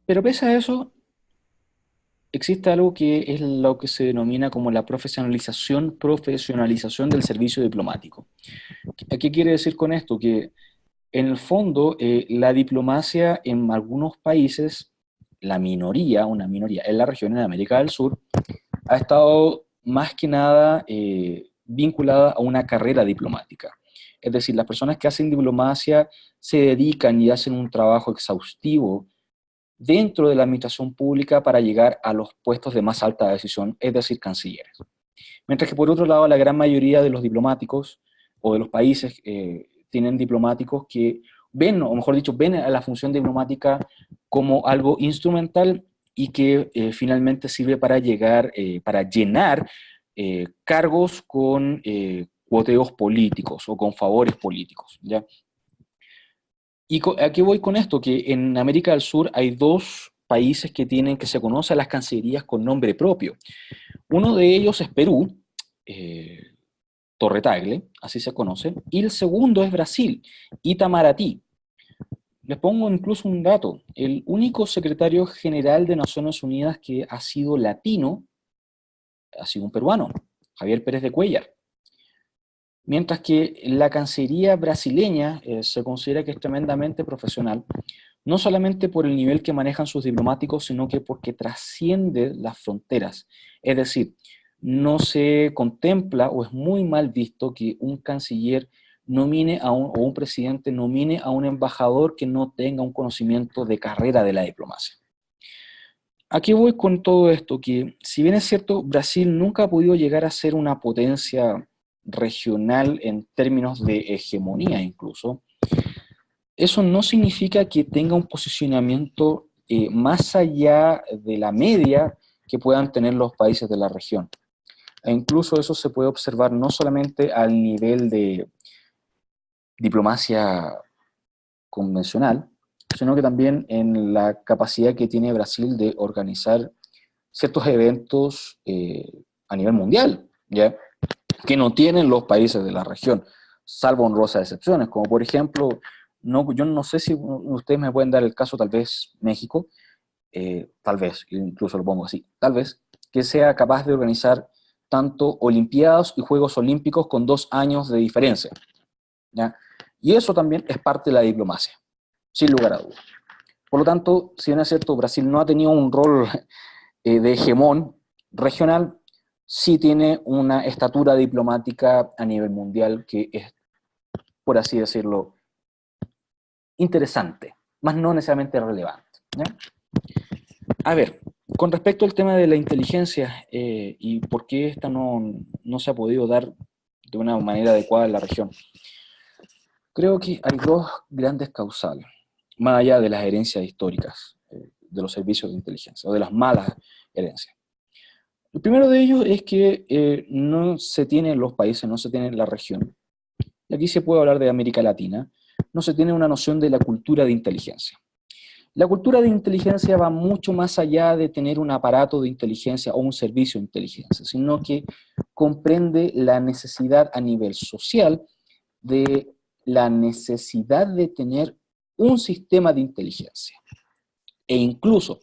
Pero pese a eso, existe algo que es lo que se denomina como la profesionalización del servicio diplomático. ¿Qué quiere decir con esto? Que en el fondo la diplomacia en algunos países, una minoría en la región de América del Sur, ha estado más que nada vinculada a una carrera diplomática. Es decir, las personas que hacen diplomacia se dedican y hacen un trabajo exhaustivo dentro de la administración pública para llegar a los puestos de más alta decisión, es decir, cancilleres. Mientras que por otro lado, la gran mayoría de los diplomáticos o de los países tienen diplomáticos que ven, o mejor dicho, ven a la función diplomática como algo instrumental y que finalmente sirve para llenar cargos con cuoteos políticos o con favores políticos, ¿ya? ¿Y a qué voy con esto? Que en América del Sur hay dos países que se conocen las cancillerías con nombre propio. Uno de ellos es Perú, Torre Tagle, así se conoce, y el segundo es Brasil, Itamaraty. Les pongo incluso un dato: el único secretario general de Naciones Unidas que ha sido latino ha sido un peruano, Javier Pérez de Cuéllar. Mientras que la Cancillería brasileña se considera que es tremendamente profesional, no solamente por el nivel que manejan sus diplomáticos, sino que porque trasciende las fronteras. Es decir, no se contempla o es muy mal visto que un canciller nomine o un presidente nomine a un embajador que no tenga un conocimiento de carrera de la diplomacia. Aquí voy con todo esto, que si bien es cierto, Brasil nunca ha podido llegar a ser una potencia regional en términos de hegemonía incluso, eso no significa que tenga un posicionamiento más allá de la media que puedan tener los países de la región. E incluso eso se puede observar no solamente al nivel de diplomacia convencional, sino que también en la capacidad que tiene Brasil de organizar ciertos eventos a nivel mundial, ¿ya?, que no tienen los países de la región, salvo honrosas excepciones, como por ejemplo, yo no sé si ustedes me pueden dar el caso, tal vez México, tal vez, incluso lo pongo así, tal vez, que sea capaz de organizar tanto Olimpiadas y Juegos Olímpicos con 2 años de diferencia, ¿ya? Y eso también es parte de la diplomacia, sin lugar a dudas. Por lo tanto, si bien es cierto, Brasil no ha tenido un rol de hegemón regional, sí tiene una estatura diplomática a nivel mundial que es, por así decirlo, interesante, más no necesariamente relevante, ¿ya? A ver, con respecto al tema de la inteligencia y por qué esta no se ha podido dar de una manera adecuada en la región, creo que hay 2 grandes causales, más allá de las herencias históricas de los servicios de inteligencia, o de las malas herencias. El primero de ellos es que no se tiene en los países, no se tiene en la región, y aquí se puede hablar de América Latina, no se tiene una noción de la cultura de inteligencia. La cultura de inteligencia va mucho más allá de tener un aparato de inteligencia o un servicio de inteligencia, sino que comprende la necesidad a nivel social de la necesidad de tener un sistema de inteligencia. E incluso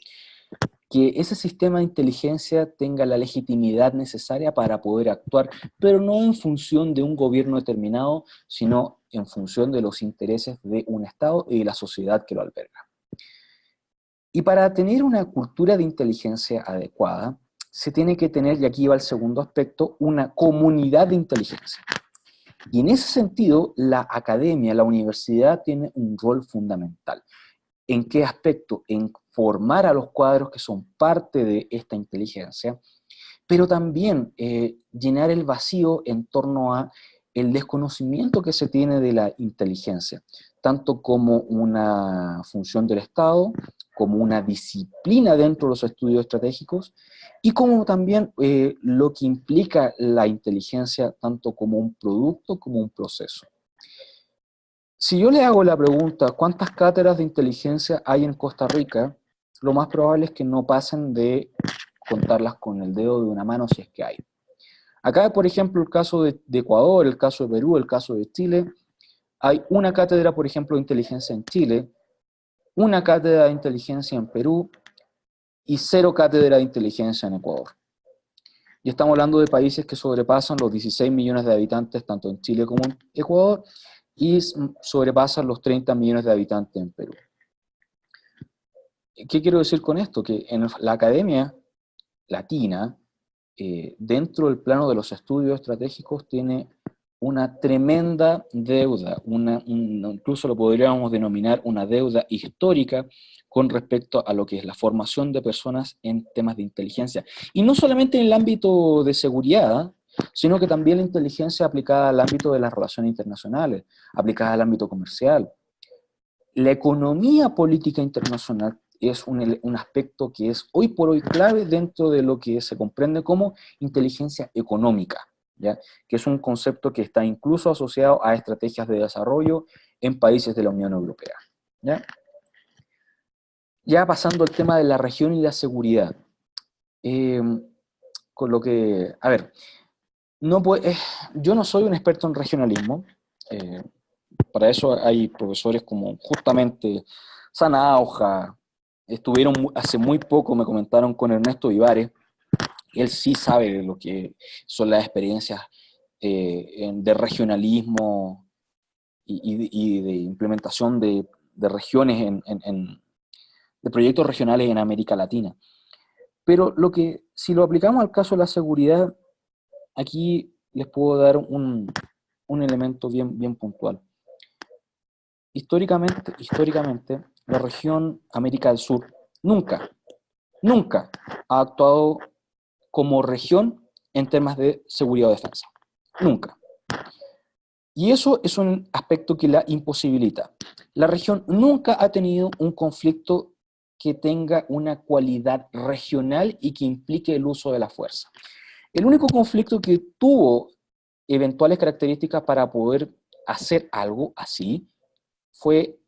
que ese sistema de inteligencia tenga la legitimidad necesaria para poder actuar, pero no en función de un gobierno determinado, sino en función de los intereses de un Estado y de la sociedad que lo alberga. Y para tener una cultura de inteligencia adecuada, se tiene que tener, y aquí va el segundo aspecto, una comunidad de inteligencia. Y en ese sentido, la academia, la universidad, tiene un rol fundamental. ¿En qué aspecto? En formar a los cuadros que son parte de esta inteligencia, pero también llenar el vacío en torno a el desconocimiento que se tiene de la inteligencia, tanto como una función del Estado, como una disciplina dentro de los estudios estratégicos, y como también lo que implica la inteligencia, tanto como un producto como un proceso. Si yo le hago la pregunta, ¿cuántas cátedras de inteligencia hay en Costa Rica? Lo más probable es que no pasen de contarlas con el dedo de una mano, si es que hay. Acá, por ejemplo, el caso de Ecuador, el caso de Perú, el caso de Chile, hay una cátedra, por ejemplo, de inteligencia en Chile, una cátedra de inteligencia en Perú y 0 cátedra de inteligencia en Ecuador. Y estamos hablando de países que sobrepasan los 16 millones de habitantes, tanto en Chile como en Ecuador, y sobrepasan los 30 millones de habitantes en Perú. ¿Qué quiero decir con esto? Que en la academia latina, dentro del plano de los estudios estratégicos, tiene una tremenda deuda, incluso lo podríamos denominar una deuda histórica con respecto a lo que es la formación de personas en temas de inteligencia. Y no solamente en el ámbito de seguridad, sino que también la inteligencia aplicada al ámbito de las relaciones internacionales, aplicada al ámbito comercial. La economía política internacional es un aspecto que es hoy por hoy clave dentro de lo que se comprende como inteligencia económica, ¿ya? Que es un concepto que está incluso asociado a estrategias de desarrollo en países de la Unión Europea, ¿ya? Ya pasando al tema de la región y la seguridad, con lo que, a ver, yo no soy un experto en regionalismo, para eso hay profesores como justamente Sanauja, estuvieron hace muy poco, me comentaron con Ernesto Vivares, él sí sabe de lo que son las experiencias de regionalismo y de implementación de regiones, de proyectos regionales en América Latina. Pero si lo aplicamos al caso de la seguridad, aquí les puedo dar un elemento bien puntual. Históricamente, la región América del Sur nunca ha actuado como región en temas de seguridad o defensa. Nunca. Y eso es un aspecto que la imposibilita. La región nunca ha tenido un conflicto que tenga una cualidad regional y que implique el uso de la fuerza. El único conflicto que tuvo eventuales características para poder hacer algo así fue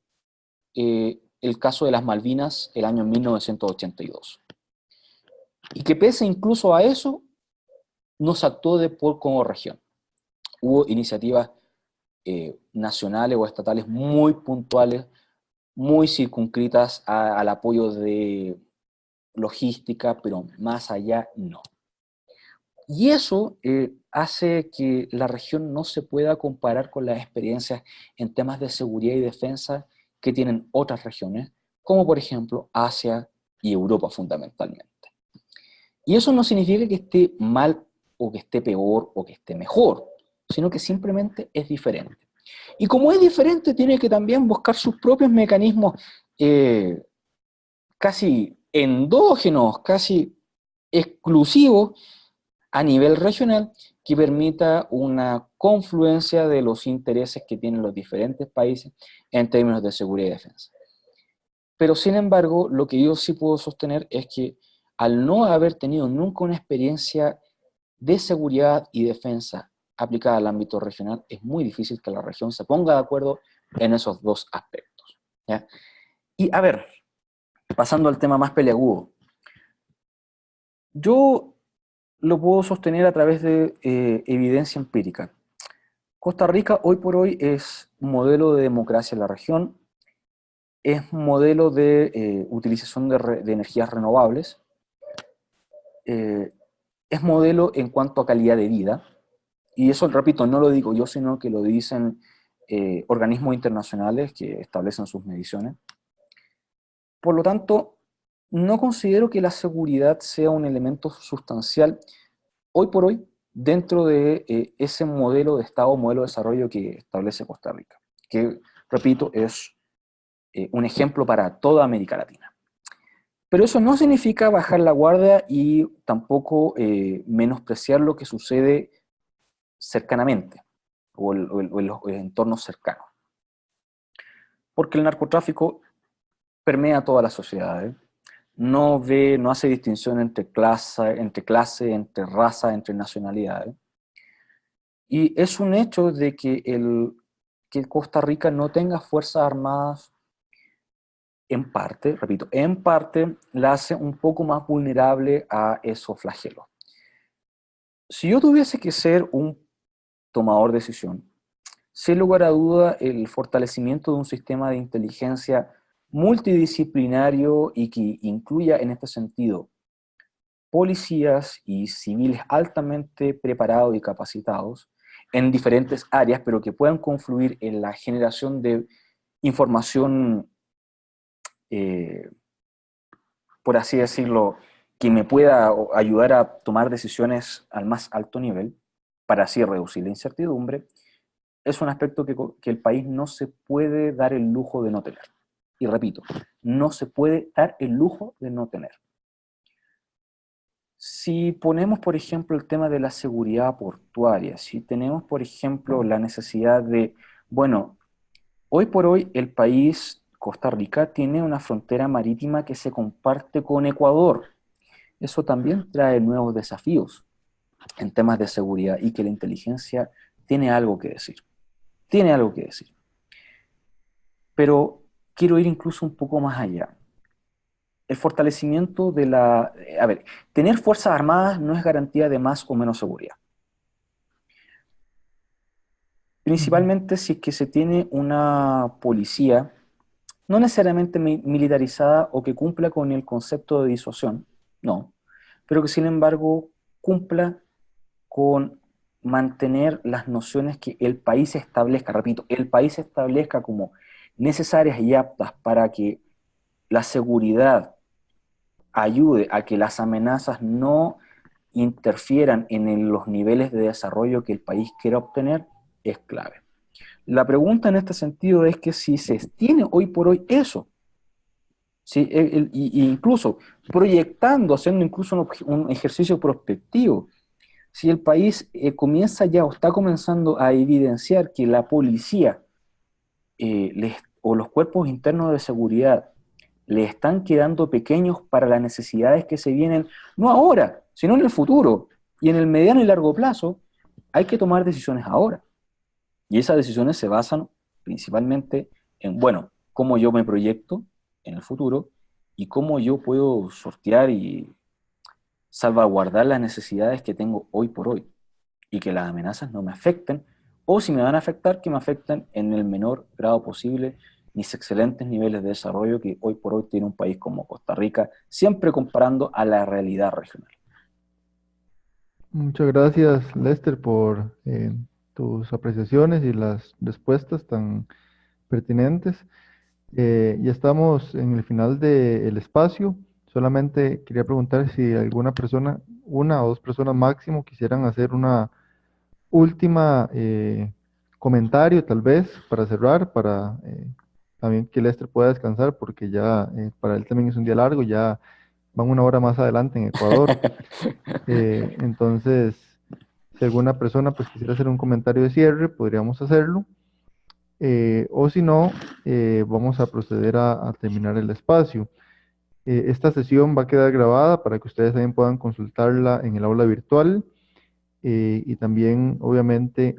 el caso de las Malvinas el año 1982. Y que pese incluso a eso, no se actuó como región. Hubo iniciativas nacionales o estatales muy puntuales, muy circunscritas al apoyo de logística, pero más allá no. Y eso hace que la región no se pueda comparar con las experiencias en temas de seguridad y defensa que tienen otras regiones, como por ejemplo Asia y Europa fundamentalmente. Y eso no significa que esté mal o que esté peor o que esté mejor, sino que simplemente es diferente. Y como es diferente, tiene que también buscar sus propios mecanismos casi endógenos, casi exclusivos a nivel regional, que permita una confluencia de los intereses que tienen los diferentes países en términos de seguridad y defensa. Pero sin embargo, lo que yo sí puedo sostener es que al no haber tenido nunca una experiencia de seguridad y defensa aplicada al ámbito regional, es muy difícil que la región se ponga de acuerdo en esos dos aspectos, ¿ya? Y a ver, pasando al tema más peliagudo, yo lo puedo sostener a través de evidencia empírica. Costa Rica hoy por hoy es un modelo de democracia en la región, es un modelo de utilización de energías renovables, es modelo en cuanto a calidad de vida, y eso, repito, no lo digo yo, sino que lo dicen organismos internacionales que establecen sus mediciones. Por lo tanto, no considero que la seguridad sea un elemento sustancial hoy por hoy dentro de ese modelo de Estado, modelo de desarrollo que establece Costa Rica, que, repito, es un ejemplo para toda América Latina. Pero eso no significa bajar la guardia y tampoco menospreciar lo que sucede cercanamente, o en los entornos cercanos. Porque el narcotráfico permea toda la sociedad, no hace distinción entre clase, entre raza, entre nacionalidades. Y es un hecho de que Costa Rica no tenga fuerzas armadas, en parte, repito, en parte la hace un poco más vulnerable a esos flagelos. Si yo tuviese que ser un tomador de decisión, sin lugar a duda, el fortalecimiento de un sistema de inteligencia multidisciplinario y que incluya en este sentido policías y civiles altamente preparados y capacitados en diferentes áreas, pero que puedan confluir en la generación de información, por así decirlo, que me pueda ayudar a tomar decisiones al más alto nivel, para así reducir la incertidumbre, es un aspecto que el país no se puede dar el lujo de no tener. Y repito, no se puede dar el lujo de no tener. Si ponemos, por ejemplo, el tema de la seguridad portuaria, si tenemos, por ejemplo, la necesidad de, bueno, hoy por hoy el país, Costa Rica, tiene una frontera marítima que se comparte con Ecuador. Eso también trae nuevos desafíos en temas de seguridad y que la inteligencia tiene algo que decir. Tiene algo que decir. Pero quiero ir incluso un poco más allá. El fortalecimiento de la... A ver, tener fuerzas armadas no es garantía de más o menos seguridad. Principalmente si es que se tiene una policía no necesariamente militarizada o que cumpla con el concepto de disuasión, no, pero que sin embargo cumpla con mantener las nociones que el país establezca, repito, el país establezca como necesarias y aptas para que la seguridad ayude a que las amenazas no interfieran en los niveles de desarrollo que el país quiera obtener, es clave. La pregunta en este sentido es que si se tiene hoy por hoy eso, ¿sí? Incluso proyectando, haciendo incluso un ejercicio prospectivo, si el país comienza ya o está comenzando a evidenciar que la policía o los cuerpos internos de seguridad le están quedando pequeños para las necesidades que se vienen, no ahora, sino en el futuro, y en el mediano y largo plazo, hay que tomar decisiones ahora. Y esas decisiones se basan principalmente en, bueno, cómo yo me proyecto en el futuro y cómo yo puedo sortear y salvaguardar las necesidades que tengo hoy por hoy y que las amenazas no me afecten, o si me van a afectar, que me afecten en el menor grado posible mis excelentes niveles de desarrollo que hoy por hoy tiene un país como Costa Rica, siempre comparando a la realidad regional. Muchas gracias, Lester, por tus apreciaciones y las respuestas tan pertinentes. Ya estamos en el final del espacio. Solamente quería preguntar si alguna persona, una o dos personas máximo, quisieran hacer una última comentario, tal vez, para cerrar, para también que Lester pueda descansar, porque ya para él también es un día largo, ya van una hora más adelante en Ecuador. Entonces, si alguna persona pues quisiera hacer un comentario de cierre, podríamos hacerlo. O si no, vamos a proceder a terminar el espacio. Esta sesión va a quedar grabada para que ustedes también puedan consultarla en el aula virtual. Y también, obviamente,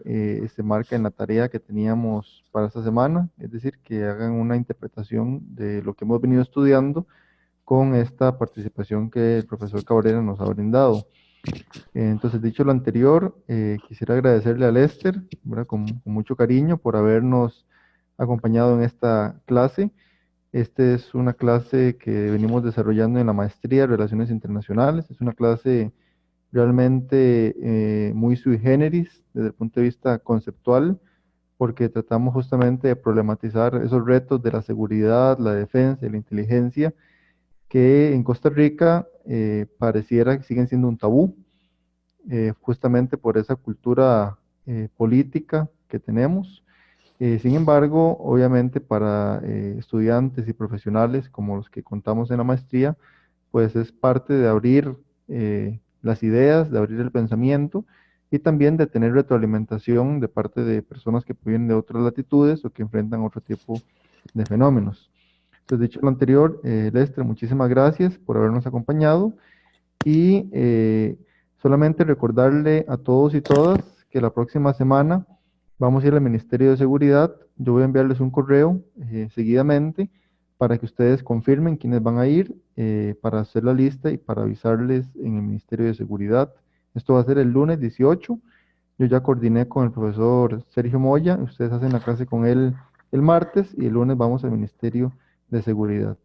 se marca en la tarea que teníamos para esta semana, es decir, que hagan una interpretación de lo que hemos venido estudiando con esta participación que el profesor Cabrera nos ha brindado. Entonces, dicho lo anterior, quisiera agradecerle a Lester, ¿verdad? Con mucho cariño por habernos acompañado en esta clase. Esta es una clase que venimos desarrollando en la maestría de Relaciones Internacionales. Es una clase realmente muy sui generis desde el punto de vista conceptual, porque tratamos justamente de problematizar esos retos de la seguridad, la defensa y la inteligencia, que en Costa Rica pareciera que siguen siendo un tabú, justamente por esa cultura política que tenemos. Sin embargo, obviamente para estudiantes y profesionales como los que contamos en la maestría, pues es parte de abrir las ideas, de abrir el pensamiento y también de tener retroalimentación de parte de personas que vienen de otras latitudes o que enfrentan otro tipo de fenómenos. Entonces, dicho lo anterior, Lester, muchísimas gracias por habernos acompañado y solamente recordarle a todos y todas que la próxima semana vamos a ir al Ministerio de Seguridad. Yo voy a enviarles un correo seguidamente para que ustedes confirmen quiénes van a ir, para hacer la lista y para avisarles en el Ministerio de Seguridad. Esto va a ser el lunes 18. Yo ya coordiné con el profesor Sergio Moya. Ustedes hacen la clase con él el martes y el lunes vamos al Ministerio de Seguridad.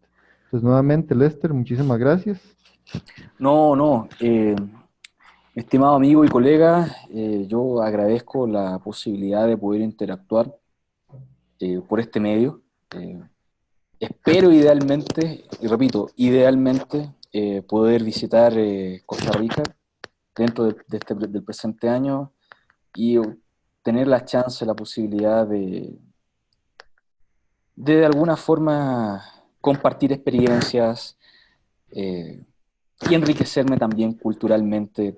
Entonces, nuevamente, Lester, muchísimas gracias. No, estimado amigo y colega, yo agradezco la posibilidad de poder interactuar por este medio. Espero idealmente, y repito, idealmente, poder visitar Costa Rica dentro del presente año y tener la chance, la posibilidad de alguna forma compartir experiencias y enriquecerme también culturalmente,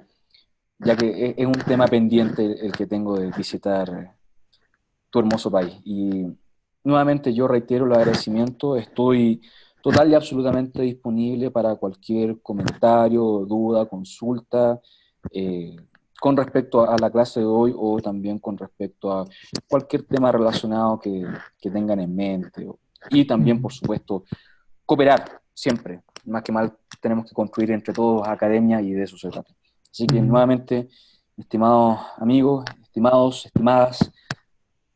ya que es un tema pendiente el que tengo de visitar tu hermoso país. Y nuevamente yo reitero el agradecimiento, estoy total y absolutamente disponible para cualquier comentario, duda, consulta, con respecto a la clase de hoy o también con respecto a cualquier tema relacionado que tengan en mente. Y también, por supuesto, cooperar siempre. Más que mal tenemos que construir entre todos academia y de eso se trata. Así que nuevamente, estimados amigos, estimadas,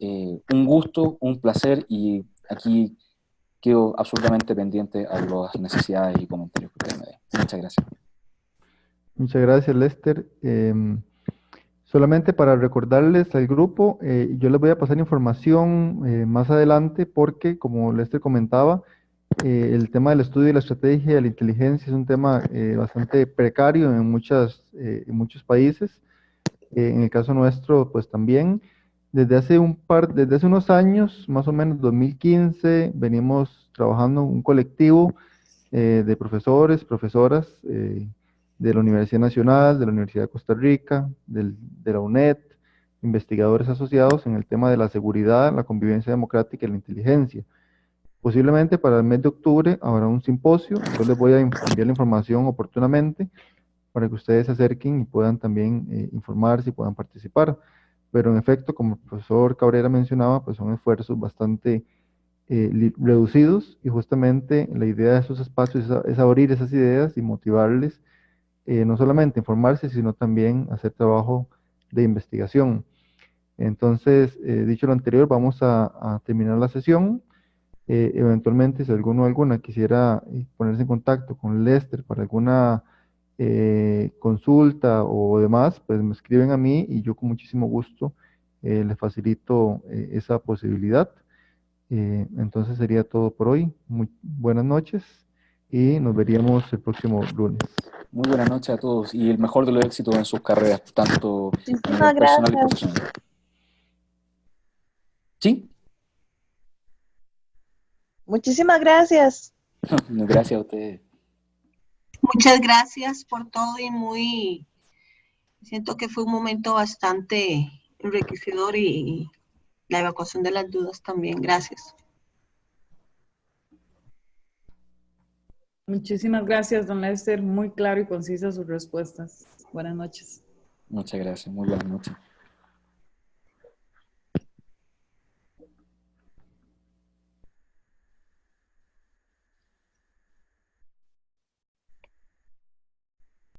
un gusto, un placer y aquí quedo absolutamente pendiente a las necesidades y comentarios que ustedes me den. Muchas gracias. Muchas gracias, Lester. Solamente para recordarles al grupo, yo les voy a pasar información más adelante porque, como Lester comentaba, el tema del estudio y la estrategia de la inteligencia es un tema bastante precario en muchos países. En el caso nuestro, pues también. Desde hace unos años, más o menos 2015, venimos trabajando un colectivo de profesores, profesoras de la Universidad Nacional, de la Universidad de Costa Rica, de la UNED, investigadores asociados en el tema de la seguridad, la convivencia democrática y la inteligencia. Posiblemente para el mes de octubre habrá un simposio. Yo les voy a enviar la información oportunamente para que ustedes se acerquen y puedan también informarse y puedan participar. Pero en efecto, como el profesor Cabrera mencionaba, pues son esfuerzos bastante reducidos y justamente la idea de esos espacios es abrir esas ideas y motivarles no solamente a informarse, sino también a hacer trabajo de investigación. Entonces, dicho lo anterior, vamos a terminar la sesión. Eventualmente, si alguno o alguna quisiera ponerse en contacto con Lester para alguna consulta o demás, pues me escriben a mí y yo con muchísimo gusto les facilito esa posibilidad. Entonces sería todo por hoy. Muy buenas noches y nos veríamos el próximo lunes. Muy buenas noches a todos y el mejor de los éxitos en sus carreras, tanto a nivel Muchísimas personal y gracias. profesional. ¿Sí? Muchísimas gracias. Gracias a ustedes. Muchas gracias por todo y siento que fue un momento bastante enriquecedor y la evacuación de las dudas también. Gracias. Muchísimas gracias, don Lester. Muy claro y concisa sus respuestas. Buenas noches. Muchas gracias. Muy buenas noches.